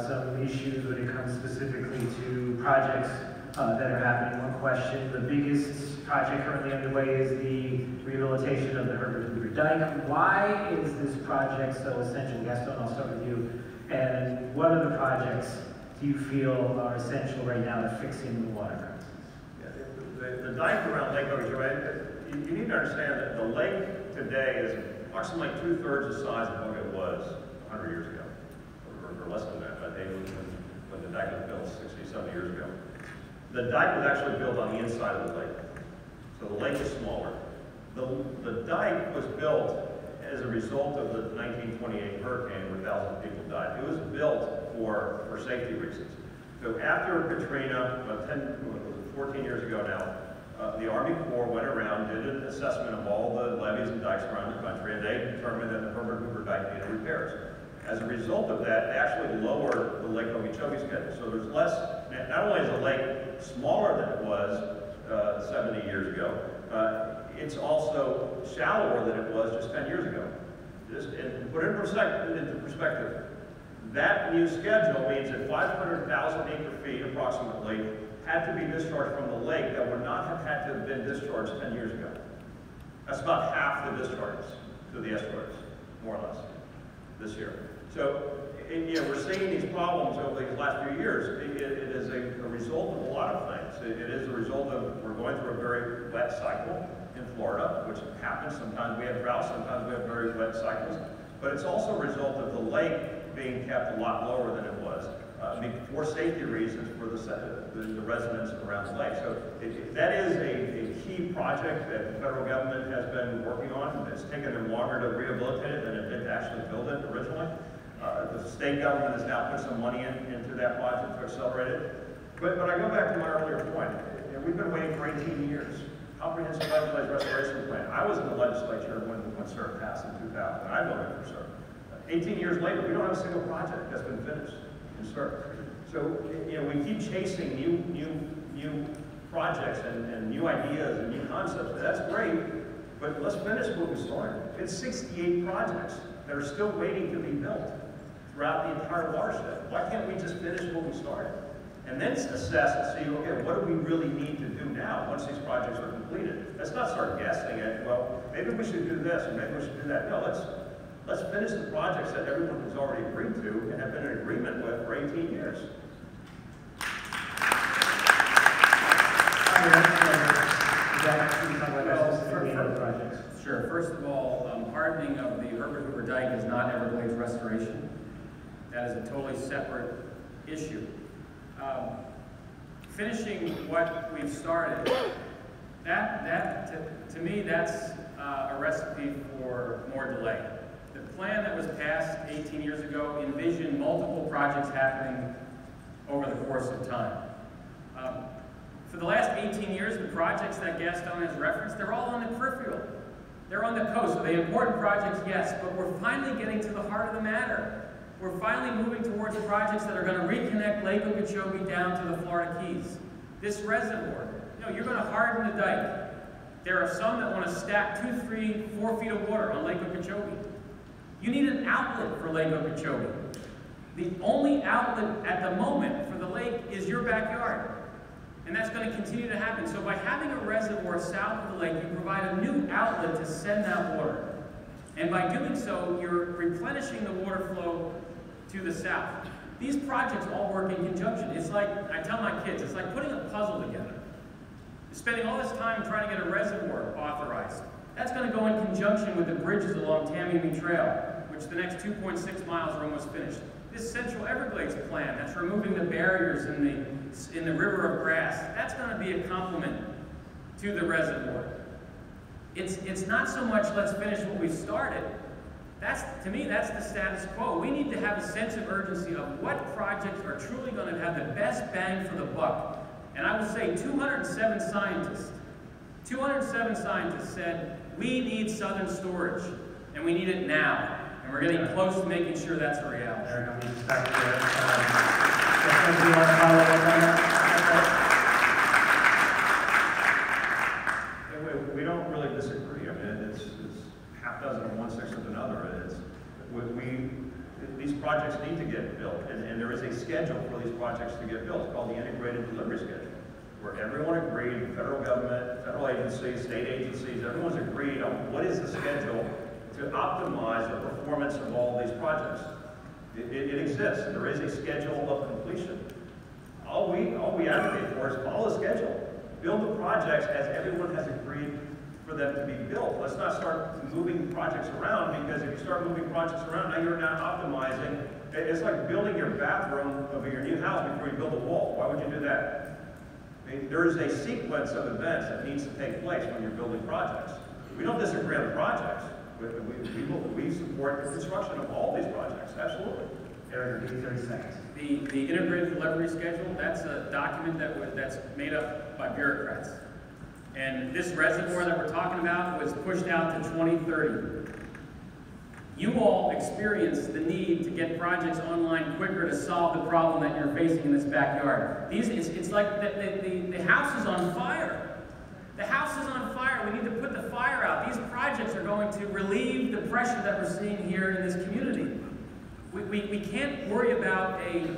some issues when it comes specifically to projects that are happening. One question, the biggest project currently underway is the rehabilitation of the Herbert Hoover Dike. Why is this project so essential? Gaston, I'll start with you. And what other projects do you feel are essential right now to fixing the water crisis? The dike around Lake Okeechobee, you need to understand that the lake today is approximately 2/3 the size of what it was 100 years ago, or less than that. I think when the dike was built 60, 70 years ago. The dike was actually built on the inside of the lake, so the lake is smaller. The dike was built as a result of the 1928 hurricane where thousands of people died. It was built for safety reasons, to So after Katrina, 14 years ago now, the Army Corps went around, did an assessment of all the levees and dikes around the country, and they determined that the Herbert Hoover Dike needed repairs. As a result of that, they actually lowered the Lake Okeechobee schedule. So there's less, not only is the lake smaller than it was 70 years ago, it's also shallower than it was just 10 years ago. And put it into perspective, that new schedule means that 500,000 acre-feet approximately had to be discharged from the lake that would not have had to have been discharged 10 years ago. That's about half the discharges to the estuaries, more or less, this year. So, we're seeing these problems over these last few years. It is a result of a lot of things. It is a result of, we're going through a very wet cycle in Florida, which happens. Sometimes we have droughts, sometimes we have very wet cycles. But it's also a result of the lake being kept a lot lower than it was. For safety reasons for the residents around the lake. So that is a key project that the federal government has been working on. It's taken them longer to rehabilitate it than it did to actually build it originally. The state government has now put some money into that project to accelerate it. But I go back to my earlier point. We've been waiting for 18 years. Comprehensive Legislative Restoration Plan. I was in the legislature when CERT passed in 2000. I voted for CERT. 18 years later, we don't have a single project that's been finished in CERT. So, we keep chasing new projects and new ideas and new concepts. That's great, but let's finish what we started. It's 68 projects that are still waiting to be built throughout the entire watershed. Why can't we just finish what we started? And then assess and see, okay, what do we really need to do now once these projects are completed? Let's not start guessing at, well, maybe we should do this, or maybe we should do that. No, let's finish the projects that everyone has already agreed to and have been in agreement with for 18 years. Sure. First of all, hardening of the Herbert Hoover Dike is not Everglades restoration. That is a totally separate issue. Finishing what we've started, to me, that's a recipe for more delay. The plan that was passed 18 years ago envisioned multiple projects happening over the course of time. For the last 18 years, the projects that Gaston has referenced, they're all on the peripheral. They're on the coast. Are they important projects? Yes, but we're finally getting to the heart of the matter. We're finally moving towards projects that are going to reconnect Lake Okeechobee down to the Florida Keys. This reservoir, you're going to harden the dike. There are some that want to stack 2, 3, 4 feet of water on Lake Okeechobee. You need an outlet for Lake Okeechobee. The only outlet at the moment for the lake is your backyard. And that's going to continue to happen. So by having a reservoir south of the lake, you provide a new outlet to send that water. And by doing so, you're replenishing the water flow to the south. These projects all work in conjunction. It's like, I tell my kids, it's like putting a puzzle together. You're spending all this time trying to get a reservoir authorized. That's going to go in conjunction with the bridges along Tamiami Trail, which the next 2.6 miles are almost finished. This Central Everglades plan, that's removing the barriers in the river of grass, that's going to be a complement to the reservoir. It's not so much let's finish what we've started. To me, that's the status quo. We need to have a sense of urgency of what projects are truly going to have the best bang for the buck. And I will say 207 scientists said, we need southern storage, and we need it now. And we're getting close to making sure that's a reality. We don't really disagree. I mean, it's half dozen or 1/6 of another. These projects need to get built, and there is a schedule for these projects to get built. It's called the Integrated Delivery Schedule, where everyone agreed, the federal government, federal agencies, state agencies, everyone's agreed on what is the schedule to optimize the performance of all these projects. It exists. There is a schedule of completion. All we advocate for is follow the schedule. Build the projects as everyone has agreed for them to be built. Let's not start moving projects around, because if you start moving projects around, now you're not optimizing. It's like building your bathroom of your new house before you build a wall. Why would you do that? I mean, there is a sequence of events that needs to take place when you're building projects. We don't disagree on the projects. We support the construction of all these projects, absolutely. Eric, 30 seconds. the integrated delivery schedule, that's a document that's made up by bureaucrats. And this reservoir that we're talking about was pushed out to 2030. You all experienced the need to get projects online quicker to solve the problem that you're facing in this backyard. It's like the house is on fire. The house is on fire. We need to put the fire out. These projects are going to relieve the pressure that we're seeing here in this community. We can't worry about a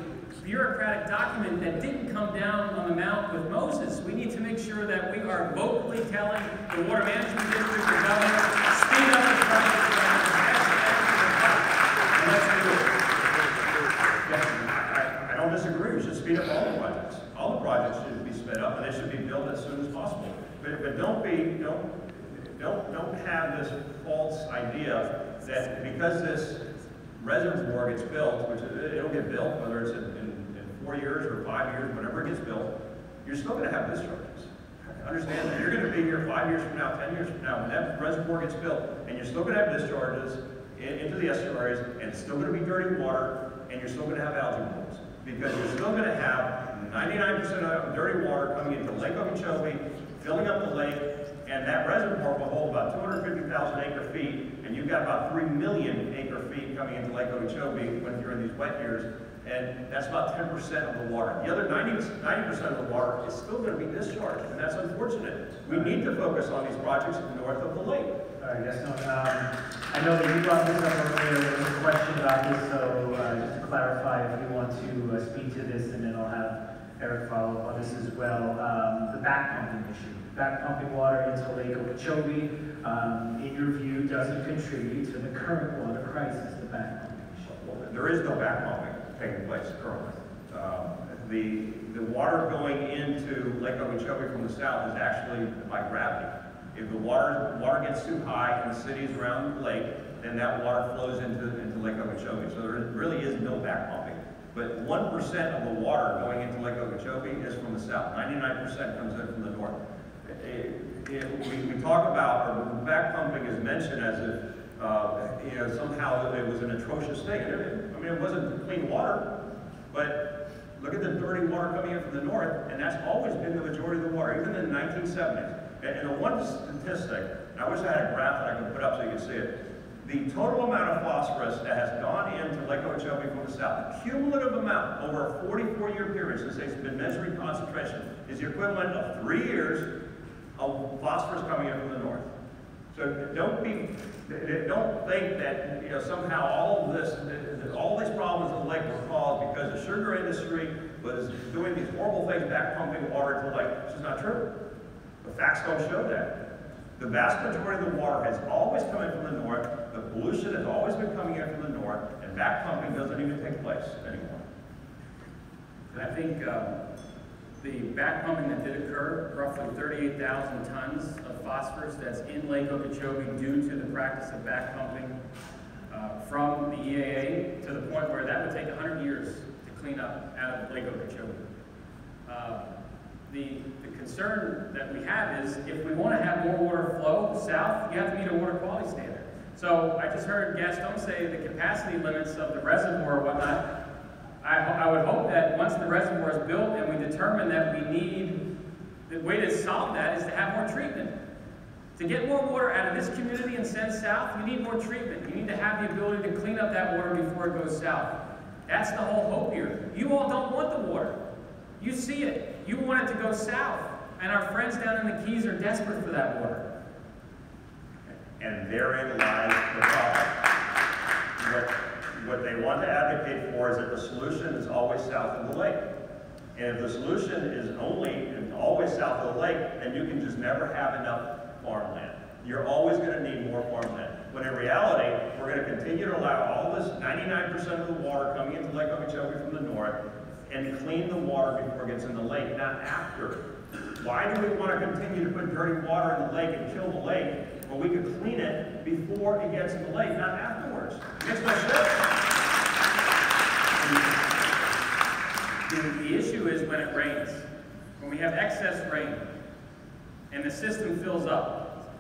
bureaucratic document that didn't come down on the mount with Moses. We need to make sure that we are vocally telling the Water Management District, the governor, speed up the project. Let's do it. I don't disagree. We should speed up all the projects. All the projects should be sped up, and they should be built as soon as possible. But don't have this false idea that because this reservoir gets built, which it'll get built, whether it's in 4 years or 5 years, whenever it gets built, you're still going to have discharges. Understand that you're going to be here 5 years from now, 10 years from now, when that reservoir gets built, and you're still going to have discharges into the estuaries, and it's still going to be dirty water, and you're still going to have algae blooms. Because you're still going to have 99% of dirty water coming into Lake Okeechobee, filling up the lake, and that reservoir will hold about 250,000 acre-feet, and you've got about 3 million acre-feet coming into Lake Okeechobee when you're in these wet years, and that's about 10% of the water. The other 90% of the water is still going to be discharged, and that's unfortunate. We need to focus on these projects north of the lake. All right, yes, no, I know that you brought this up earlier. There was a question about this, so just to clarify, if you want to speak to this, and then I'll have Eric follow up on this as well. The back pumping issue. Back pumping water into Lake Okeechobee, in your view, doesn't contribute to the current water crisis, the back pumping issue. Well, there is no back pumping taking place currently. The water going into Lake Okeechobee from the south is actually by gravity. If the water gets too high in the cities around the lake, then that water flows into Lake Okeechobee. So there really is no back pumping. But 1% of the water going into Lake Okeechobee is from the south. 99% comes in from the north. We talk about, or back pumping is mentioned as if somehow it was an atrocious thing. I mean, it wasn't clean water, but look at the dirty water coming in from the north, and that's always been the majority of the water, even in the 1970s. And the one statistic, and I wish I had a graph that I could put up so you could see it, the total amount of phosphorus that has gone into Lake Okeechobee from the south, the cumulative amount over a 44-year period since they've been measuring concentration, is the equivalent of 3 years of phosphorus coming in from the north. So don't think that somehow all these problems in the lake were caused because the sugar industry was doing these horrible things, back pumping water to the lake. It's just not true. The facts don't show that. The vast majority of the water has always come in from the north. The pollution has always been coming in from the north, and back pumping doesn't even take place anymore. And I think the back pumping that did occur, roughly 38,000 tons of phosphorus that's in Lake Okeechobee due to the practice of back pumping from the EAA, to the point where that would take 100 years to clean up out of Lake Okeechobee. The concern that we have is if we want to have more water flow south, you have to meet a water quality standard. So I just heard Gaston say the capacity limits of the reservoir or whatnot. I would hope that once the reservoir is built and we determine that we need, the way to solve that is to have more treatment. To get more water out of this community and send south, you need more treatment. You need to have the ability to clean up that water before it goes south. That's the whole hope here. You all don't want the water. You see it. You want it to go south. And our friends down in the Keys are desperate for that water. And therein lies the problem. What they want to advocate for is that the solution is always south of the lake. And if the solution is always south of the lake, then you can just never have enough farmland. You're always going to need more farmland. When in reality, we're going to continue to allow all this 99% of the water coming into Lake Okeechobee from the north and clean the water before it gets in the lake, not after. Why do we want to continue to put dirty water in the lake and kill the lake? Well, we could clean it before it gets in the lake, not afterwards. It makes no sense. The issue is when it rains. When we have excess rain and the system fills up,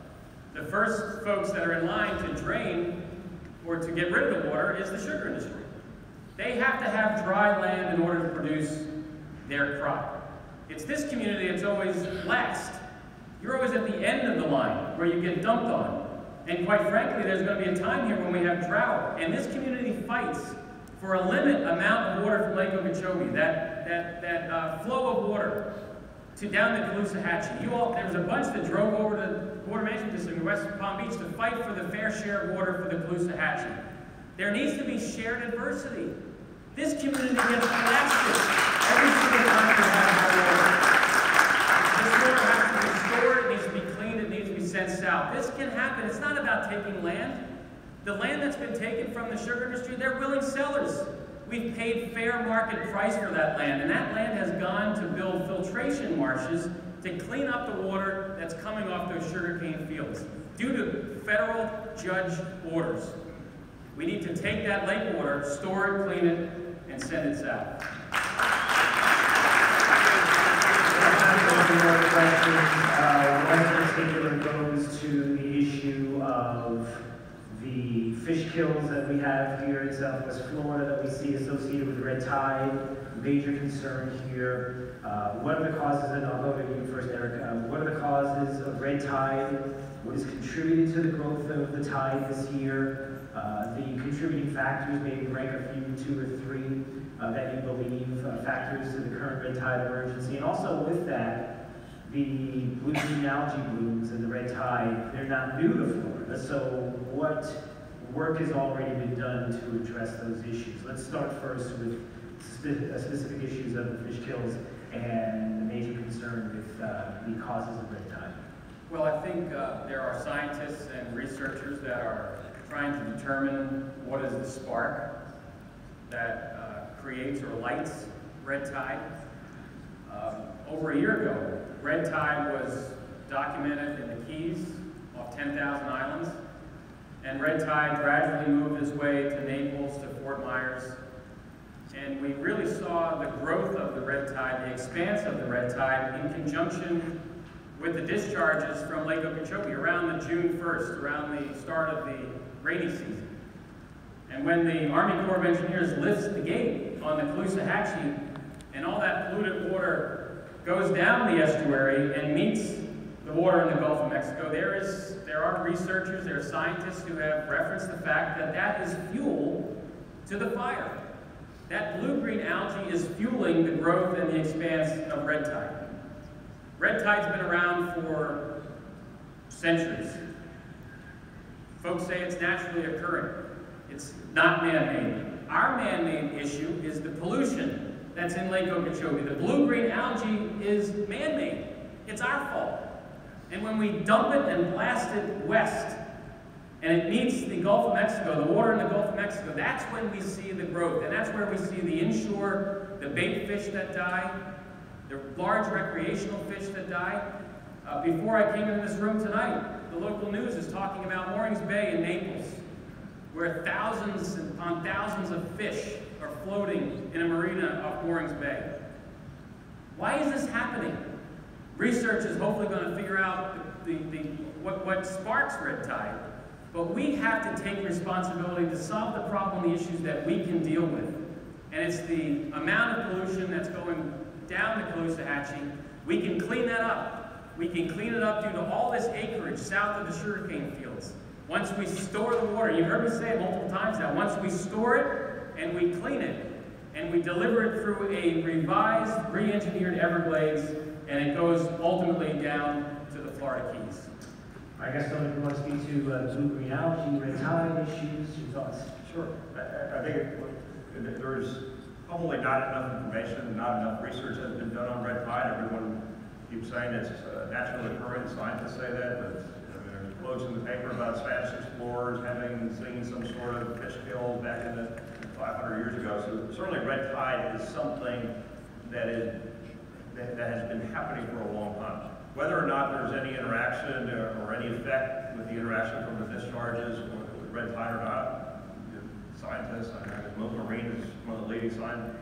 the first folks that are in line to drain or to get rid of the water is the sugar industry. They have to have dry land in order to produce their crop. It's this community that's always last. You're always at the end of the line where you get dumped on. And quite frankly, there's going to be a time here when we have drought. And this community fights for a limit amount of water from Lake Okeechobee, that flow of water down to Caloosahatchee. There was a bunch that drove over to the Water Management District in West Palm Beach to fight for the fair share of water for the Caloosahatchee. There needs to be shared adversity. This community gets blasted every single time we have water. This water has to be stored, it needs to be cleaned, it needs to be sent south. This can happen. It's not about taking land. The land that's been taken from the sugar industry, they're willing sellers. We've paid fair market price for that land, and that land has gone to build filtration marshes to clean up the water that's coming off those sugarcane fields due to federal judge orders. We need to take that lake water, store it, clean it, and send it south. One in particular goes to the issue of the fish kills that we have here in Southwest Florida that we see associated with red tide. Major concern here. What are the causes, and I'll go to you first, Eric. What are the causes of red tide? What is contributing to the growth of the tide this year? The contributing factors, maybe rank a few, 2 or 3, that you believe factors to the current red tide emergency. And also with that, the blue-green algae blooms and the red tide, they're not new to Florida. So what work has already been done to address those issues? Let's start first with specific issues of the fish kills and the major concern with the causes of red tide. Well, I think there are scientists and researchers that are trying to determine what is the spark that creates or lights red tide. Over a year ago, red tide was documented in the Keys off 10,000 islands, and red tide gradually moved its way to Naples, to Fort Myers, and we really saw the growth of the red tide, the expanse of the red tide in conjunction with the discharges from Lake Okeechobee around the June 1st, around the start of the rainy season. And when the Army Corps of Engineers lifts the gate on the Caloosahatchee and all that polluted water goes down the estuary and meets the water in the Gulf of Mexico, there are researchers, there are scientists who have referenced the fact that that is fuel to the fire. That blue-green algae is fueling the growth and the expanse of red tide. Red tide's been around for centuries. Folks say it's naturally occurring. It's not man-made. Our man-made issue is the pollution that's in Lake Okeechobee. The blue-green algae is man-made. It's our fault. And when we dump it and blast it west, and it meets the Gulf of Mexico, the water in the Gulf of Mexico, that's when we see the growth. And that's where we see the inshore, the bait fish that die, the large recreational fish that die. Before I came into this room tonight, the local news is talking about Moorings Bay in Naples, where thousands upon thousands of fish are floating in a marina off Moorings Bay. Why is this happening? Research is hopefully going to figure out what sparks red tide, but we have to take responsibility to solve the problem, the issues that we can deal with. And it's the amount of pollution that's going down the Caloosahatchee. We can clean that up. We can clean it up due to all this acreage south of the sugarcane fields. Once we store the water, you've heard me say it multiple times now, once we store it and we clean it and we deliver it through a revised, re-engineered Everglades, and it goes ultimately down to the Florida Keys. I guess if you want to speak to blue-green algae, red tide issues, your thoughts? Sure. I think there's probably not enough information, not enough research has been done on red tide. Everyone keeps saying it's naturally occurring. Scientists say that, but there's quotes in the paper about Spanish explorers having seen some sort of fish kill back in the 500 years ago. So certainly red tide is something that has been happening for a long time. Whether or not there's any interaction or any effect with the interaction from the discharges with red tide or not, scientists, Marine is one of the leading science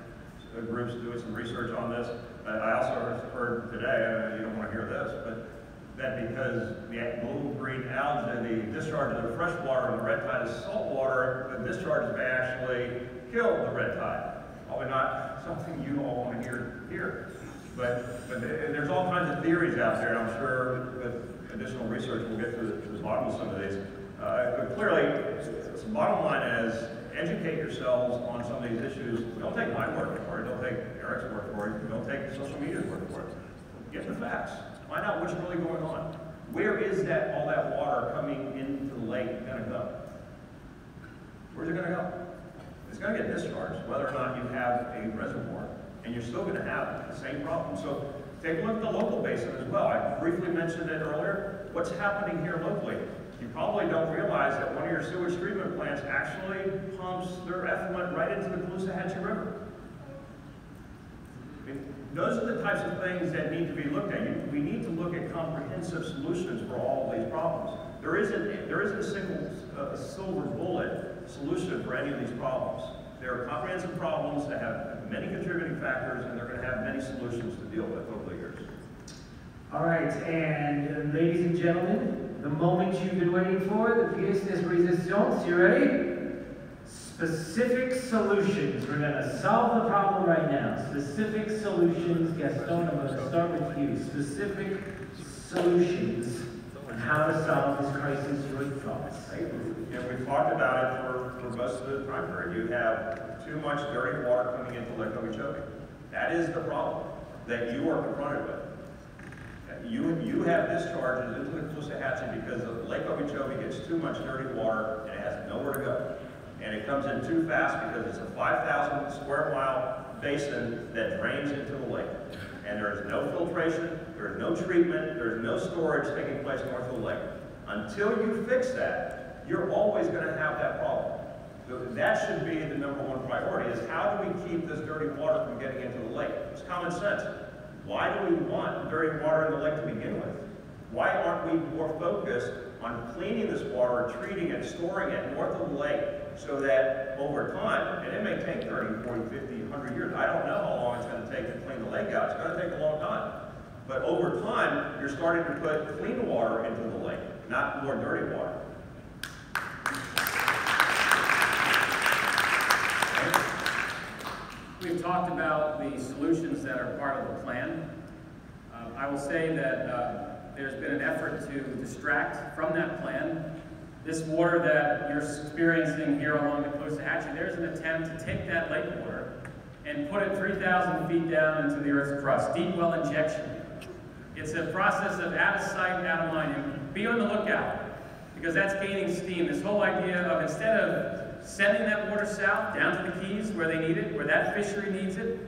groups doing some research on this. I also heard today, you don't want to hear this, but that because the blue-green algae, the discharge of the fresh water and the red tide is salt water, the discharges may actually kill the red tide. Probably not something you all want to hear here. But there's all kinds of theories out there, and I'm sure with additional research we'll get to the bottom of some of these. But clearly, the bottom line is educate yourselves on some of these issues. Don't take my word for it. Don't take Eric's word for it. Don't take social media's word for it. Get the facts. Find out what's really going on. Where is all that water coming into the lake going to go? Where's it going to go? It's going to get discharged, whether or not you have a reservoir. And you're still going to have the same problem. So take a look at the local basin as well. I briefly mentioned it earlier. What's happening here locally? You probably don't realize that one of your sewage treatment plants actually pumps their effluent right into the Caloosahatchee River. I mean, those are the types of things that need to be looked at. We need to look at comprehensive solutions for all of these problems. There isn't a single silver bullet solution for any of these problems. There are comprehensive problems that have many contributing factors, and they're going to have many solutions to deal with over the years. All right, and ladies and gentlemen, the moment you've been waiting for, the pièce de résistance, you ready? Specific solutions. We're going to solve the problem right now. Specific solutions. Gaston, I'm going to start with you. Specific solutions on how to solve this crisis. Your thoughts. And we've talked about it for most of the time period. You have too much dirty water coming into Lake Okeechobee. That is the problem that you are confronted with. You have discharges into the Caloosahatchee because Lake Okeechobee gets too much dirty water and it has nowhere to go. And it comes in too fast because it's a 5,000 square mile basin that drains into the lake. And there is no filtration, there is no treatment, there is no storage taking place north of the lake. Until you fix that, you're always going to have that problem. That should be the #1 priority, is how do we keep this dirty water from getting into the lake? It's common sense. Why do we want dirty water in the lake to begin with? Why aren't we more focused on cleaning this water, treating it, storing it north of the lake, so that over time, and it may take 30, 40, 50, 100 years, I don't know how long it's going to take to clean the lake out. It's going to take a long time. But over time, you're starting to put clean water into the lake, not more dirty water. We've talked about the solutions that are part of the plan. I will say that there's been an effort to distract from that plan. This water that you're experiencing here along the Caloosahatchee, there's an attempt to take that lake water and put it 3,000 feet down into the Earth's crust, deep well injection. It's a process of out of sight, out of mind. And be on the lookout, because that's gaining steam. This whole idea of, instead of sending that water south down to the Keys where they need it, where that fishery needs it,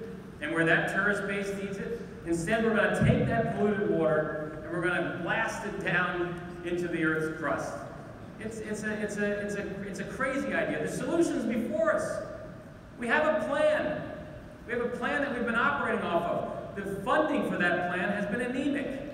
and where that tourist base needs it, instead we're going to take that polluted water and we're going to blast it down into the Earth's crust. It's a crazy idea. The solution's before us. We have a plan. We have a plan that we've been operating off of. The funding for that plan has been anemic.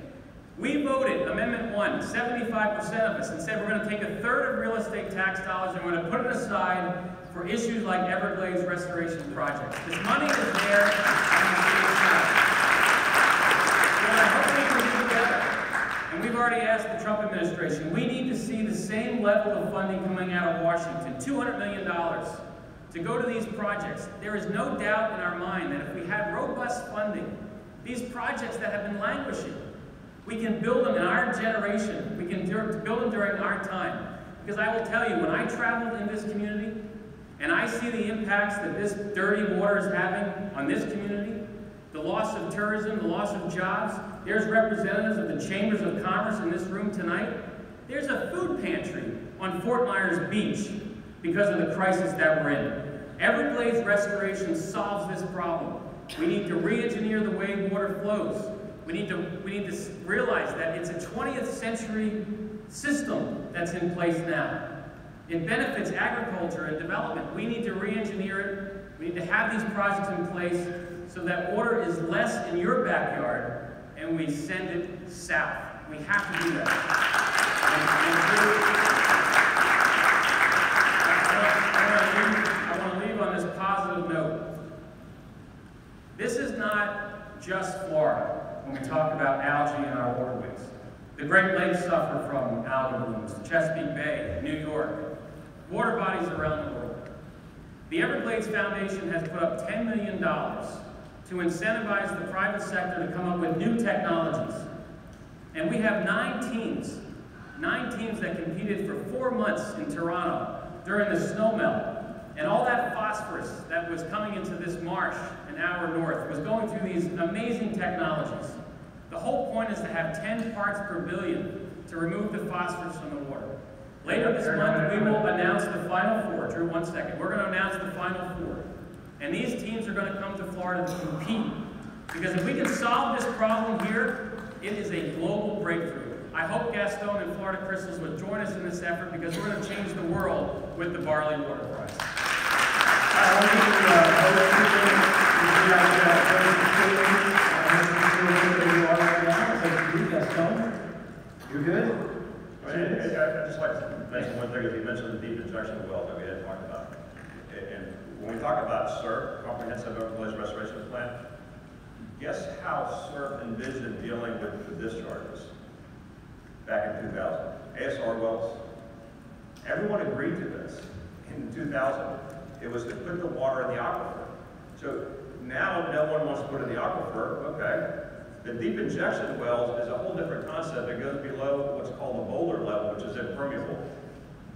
We voted, Amendment 1, 75% of us, and said we're going to take a third of real estate tax dollars and we're going to put it aside for issues like Everglades restoration projects. This money is there, and the state's not. What I hope we can do better, and we've already asked the Trump administration, we need to see the same level of funding coming out of Washington, $200 million, to go to these projects. There is no doubt in our mind that if we had robust funding, these projects that have been languishing, we can build them in our generation. We can build them during our time. Because I will tell you, when I traveled in this community, and I see the impacts that this dirty water is having on this community, the loss of tourism, the loss of jobs, there's representatives of the Chambers of Commerce in this room tonight. There's a food pantry on Fort Myers Beach because of the crisis that we're in. Everglades restoration solves this problem. We need to re-engineer the way water flows. We need to realize that it's a 20th century system that's in place now. It benefits agriculture and development. We need to re-engineer it. We need to have these projects in place so that water is less in your backyard and we send it south. We have to do that. I want to leave on this positive note. This is not just Florida when we talk about algae in our waterways. The Great Lakes suffer from algal blooms, the Chesapeake Bay, New York, water bodies around the world. The Everglades Foundation has put up $10 million to incentivize the private sector to come up with new technologies. And we have 9 teams that competed for 4 months in Toronto during the snowmelt. And all that phosphorus that was coming into this marsh an hour north was going through these amazing technologies. The whole point is to have 10 parts per billion to remove the phosphorus from the water. Later this month, we will announce the final 4. Drew, 1 second. We're going to announce the final 4. And these teams are going to come to Florida to compete. Because if we can solve this problem here, it is a global breakthrough. I hope Gaston and Florida Crystals would join us in this effort because we're going to change the world with the Barley Water Prize. You're good? I'd just like to mention one thing. As you mentioned the deep injection wells that we had talked about. And when we talk about SERP, Comprehensive Overlays Restoration Plan, guess how SERP envisioned dealing with the discharges back in 2000? ASR wells. Everyone agreed to this in 2000. It was to put the water in the aquifer. So now no one wants to put it in the aquifer. Okay. The deep injection wells is a whole different concept. It goes below what's called the boulder level, which is impermeable.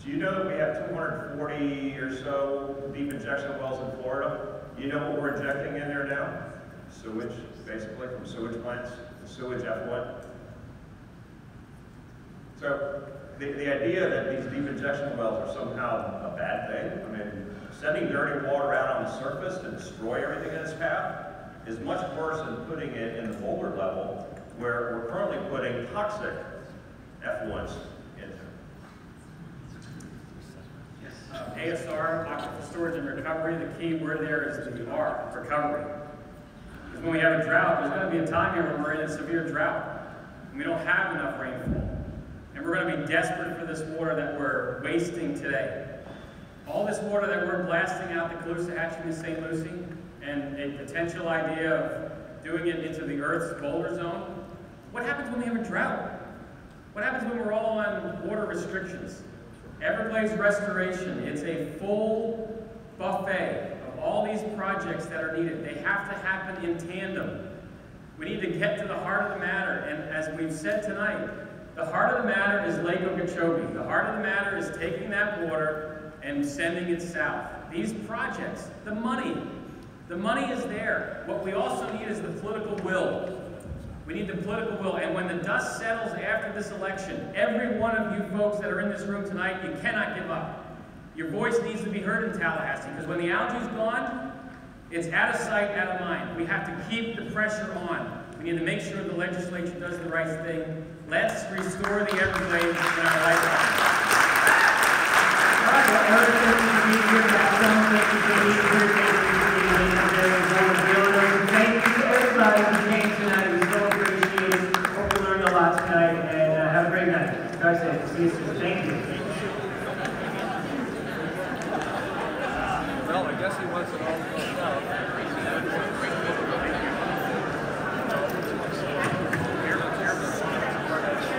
Do you know that we have 240 or so deep injection wells in Florida? You know what we're injecting in there now? Sewage, basically, from sewage plants, sewage effluent. So the idea that these deep injection wells are somehow a bad thing, I mean, sending dirty water out on the surface to destroy everything in its path is much worse than putting it in the boulder level, where we're currently putting toxic effluents into. ASR, aquifer storage and recovery, the key word there is the R, recovery. Because when we have a drought, there's going to be a time here when we're in a severe drought, and we don't have enough rainfall. And we're going to be desperate for this water that we're wasting today. All this water that we're blasting out the Caloosahatchee and St. Lucie, and a potential idea of doing it into the Earth's boulder zone, what happens when we have a drought? What happens when we're all on water restrictions? Everglades Restoration, it's a full buffet of all these projects that are needed. They have to happen in tandem. We need to get to the heart of the matter, and as we've said tonight, the heart of the matter is Lake Okeechobee. The heart of the matter is taking that water and sending it south. These projects, the money is there. What we also need is the political will. We need the political will, and when the dust settles after this election, every one of you folks that are in this room tonight, you cannot give up. Your voice needs to be heard in Tallahassee, because when the algae's gone, it's out of sight, out of mind. We have to keep the pressure on. We need to make sure the legislature does the right thing. Let's restore the Everglades in our lifetime. Thank you to everybody who came tonight. We so appreciate it. Hope you learned a lot tonight, and have a great night. Drive safe. See you soon. Thank you. Well, I guess he wants it all to go south.